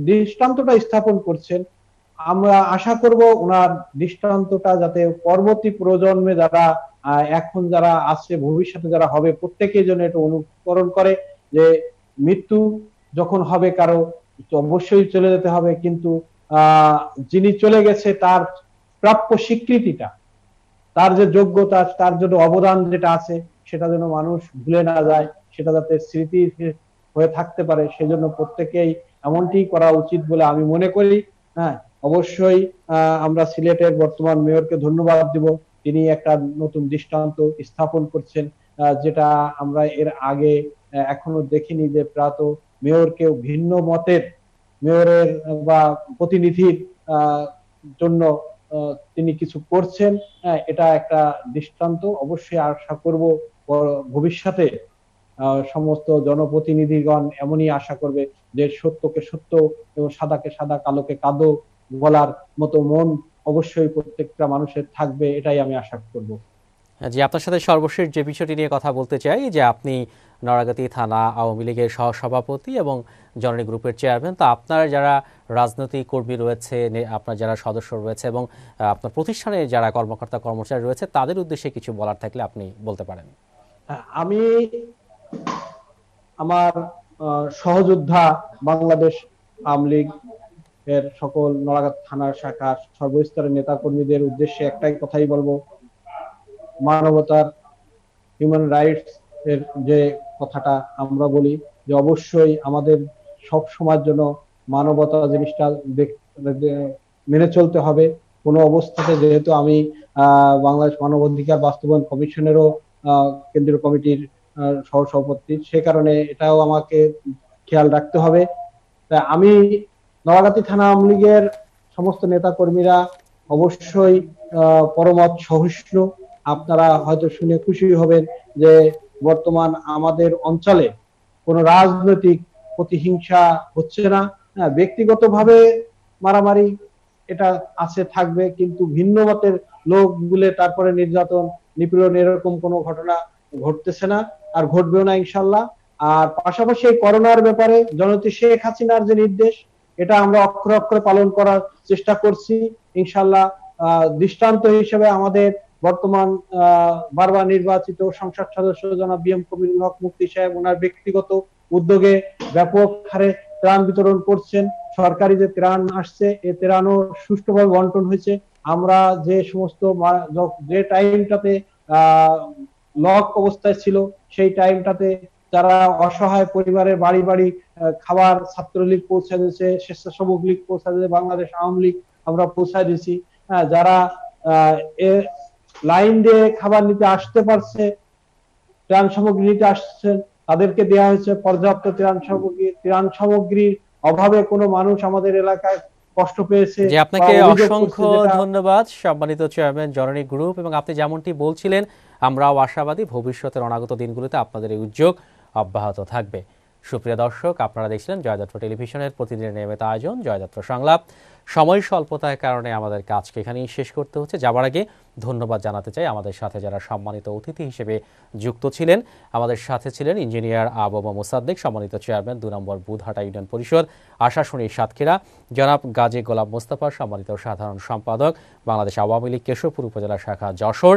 দৃষ্টান্তটা স্থাপন করছেন, আমরা আশা করব ওনার দৃষ্টান্তটা যাতে পরবর্তী প্রজন্মে যারা এখন যারা আছে, ভবিষ্যতে যারা হবে, প্রত্যেকের জন্য এটা অনুকরণ করে, যে মৃত্যু যখন হবে কারো অবশ্যই চলে যেতে হবে, কিন্তু যিনি চলে গেছে তার প্রাপ্য স্বীকৃতিটা, তার যে যোগ্যতা, তার জন্য অবদান যেটা আছে, সেটা যেন মানুষ ভুলে না যায়, সেটা যাতে স্মৃতি হয়ে থাকতে পারে, সেজন্য প্রত্যেকেই এমনটি করা উচিত বলে আমি মনে করি। হ্যাঁ, অবশ্যই আমরা সিলেটের বর্তমান মেয়রকে ধন্যবাদ দিব, তিনি একটা নতুন দৃষ্টান্ত স্থাপন করছেন, যেটা আমরা এর আগে এখনো দেখিনি, যে প্রাত মেয়রকেও ভিন্ন মতের মেয়রের বা প্রতিনিধির জন্য তিনি কিছু করছেন। এটা একটা দৃষ্টান্ত। অবশ্যই আশা করব ভবিষ্যতে সমস্ত জনপ্রতিনিধিগণ এমনই আশা করবে, যে সত্যকে সত্য এবং সাদাকে সাদা, কালোকে কালো বলার মতো মন অবশ্যই প্রত্যেকটা মানুষের থাকবে, এটাই আমি আশা করব। জি, আপনার সাথে সর্বশেষ যে বিষয়টি নিয়ে কথা বলতে চাই যে আপনি নড়াগাতি থানা আওয়ামী লীগের সহসভাপতি এবং জননী গ্রুপের চেয়ারম্যান, তো আপনার যারা রাজনৈতিক কর্মী রয়েছে, আপনার যারা সদস্য রয়েছে এবং আপনার প্রতিষ্ঠানে যারা কর্মকর্তা কর্মচারী রয়েছে তাদের উদ্দেশ্যে কিছু বলার থাকলে আপনি বলতে পারেন। আমি আমার সহযোদ্ধা বাংলাদেশ আওয়ামী লীগ এর সকল নড়াগাত থানার শাখার সর্বস্তরের নেতা কর্মীদের উদ্দেশ্যে একটাই কথাই বলবো, মানবতার হিউম্যান রাইটস এর যে কথাটা আমরা বলি যে অবশ্যই আমাদের সব সময়ের জন্য মানবতা জিনিসটা মেনে চলতে হবে। কোনো অবস্থাতে, যেহেতু আমি বাংলাদেশ মানবাধিকার বাস্তবায়ন কমিশনেরও কেন্দ্রীয় কমিটির সহসভাপতি, সে কারণে এটাও আমাকে খেয়াল রাখতে হবে। আমি নড়াগাতি থানা আওয়ামী লীগের সমস্ত নেতা কর্মীরা অবশ্যই পরমত সহিষ্ণু। আপনারা হয়তো শুনে খুশি হবেন যে বর্তমান আমাদের অঞ্চলে কোনো রাজনৈতিক প্রতিহিংসা হচ্ছে না। ব্যক্তিগতভাবে মারামারি এটা আছে, থাকবে, কিন্তু ভিন্ন মতের লোকগুলো তারপরে নির্যাতন নিপীড়ন এরকম কোনো ঘটনা ঘটতেছে না, আর ঘটবেও না ইনশাল্লাহ। আর পাশাপাশি এই করোনার ব্যাপারে জননেত্রী শেখ হাসিনার যে নির্দেশ, এটা আমরা অক্ষরে অক্ষরে পালন করার চেষ্টা করছি ইনশাল্লাহ। দৃষ্টান্ত হিসেবে আমাদের বর্তমান বারবার নির্বাচিত সংসদ সদস্য জনাব বি এম কবিরুল হক মুফতি সাহেব ওনার ব্যক্তিগত উদ্যোগে ব্যাপক হারে ত্রাণ বিতরণ করছেন। সরকারি যে ত্রাণ আসছে, এই ত্রাণও সুষ্ঠুভাবে বন্টন হয়েছে। আমরা যে সমস্ত যে টাইমটাতে লক অবস্থায় ছিল, সেই টাইমটাতে যারা অসহায় পরিবারের বাড়ি বাড়ি খাবার ছাত্রলীগ পৌঁছে দিয়েছে, স্বেচ্ছাসেবক লীগ পৌঁছে দিয়েছে, বাংলাদেশ আওয়ামী লীগ আমরা পৌঁছায় দিয়েছি। যারা লাইন দিয়ে খাবার নিতে আসতে পারছে, ত্রাণ সামগ্রী নিতে আসছেন, তাদেরকে দেওয়া হয়েছে পর্যাপ্ত ত্রাণ সামগ্রীর অভাবে কোনো মানুষ আমাদের এলাকায় কষ্ট পেয়েছে। যে আপনাকে অসংখ্য ধন্যবাদ সম্মানিত চেয়ারম্যান জননী গ্রুপ, এবং আপনি যেমনটি বলছিলেন আমরাও আশাবাদী ভবিষ্যতের অনাগত দিনগুলোতে আপনাদের এই উদ্যোগ অব্যাহত থাকবে। সুপ্রিয় দর্শক, আপনারা দেখছিলেন জয়যাত্রা টেলিভিশনের প্রতিদিনের নিয়মিত আয়োজন জয়যাত্রা সংলাপ। সময় স্বল্পতার কারণে আমাদের কাজকে এখানেই শেষ করতে হচ্ছে। যাবার আগে ধন্যবাদ জানাতে চাই আমাদের সাথে যারা সম্মানিত অতিথি হিসেবে যুক্ত ছিলেন। আমাদের সাথে ছিলেন ইঞ্জিনিয়ার আবু মোসাদ্দেক, সম্মানিত চেয়ারম্যান ২ নম্বর বুধহাটা ইউনিয়ন পরিষদ আশাশুনি সাতক্ষীরা, জনাব গাজী গোলাম মোস্তফা, সম্মানিত সাধারণ সম্পাদক বাংলাদেশ আওয়ামী লীগ কেশবপুর উপজেলা শাখা যশোর,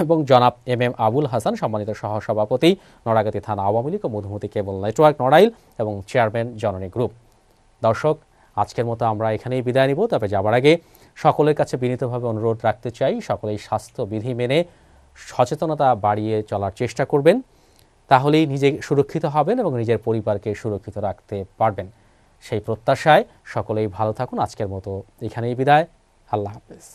এবং জনাব এম এম আবুল হাসান, সম্মানিত সহসভাপতি নড়াগাতি থানা আওয়ামী লীগ ও মধুমতি কেবল নেটওয়ার্ক নড়াইল এবং চেয়ারম্যান জননী গ্রুপ। দর্শক, আজকের মতো আমরা এখানেই বিদায় নিব। তবে যাবার আগে সকলের কাছে বিনীতভাবে অনুরোধ রাখতে চাই, সকলেই স্বাস্থ্যবিধি মেনে সচেতনতা বাড়িয়ে চলার চেষ্টা করবেন, তাহলেই নিজে সুরক্ষিত হবেন এবং নিজের পরিবারকে সুরক্ষিত রাখতে পারবেন। সেই প্রত্যাশায় সকলেই ভালো থাকুন। আজকের মতো এখানেই বিদায়। আল্লাহ হাফেজ।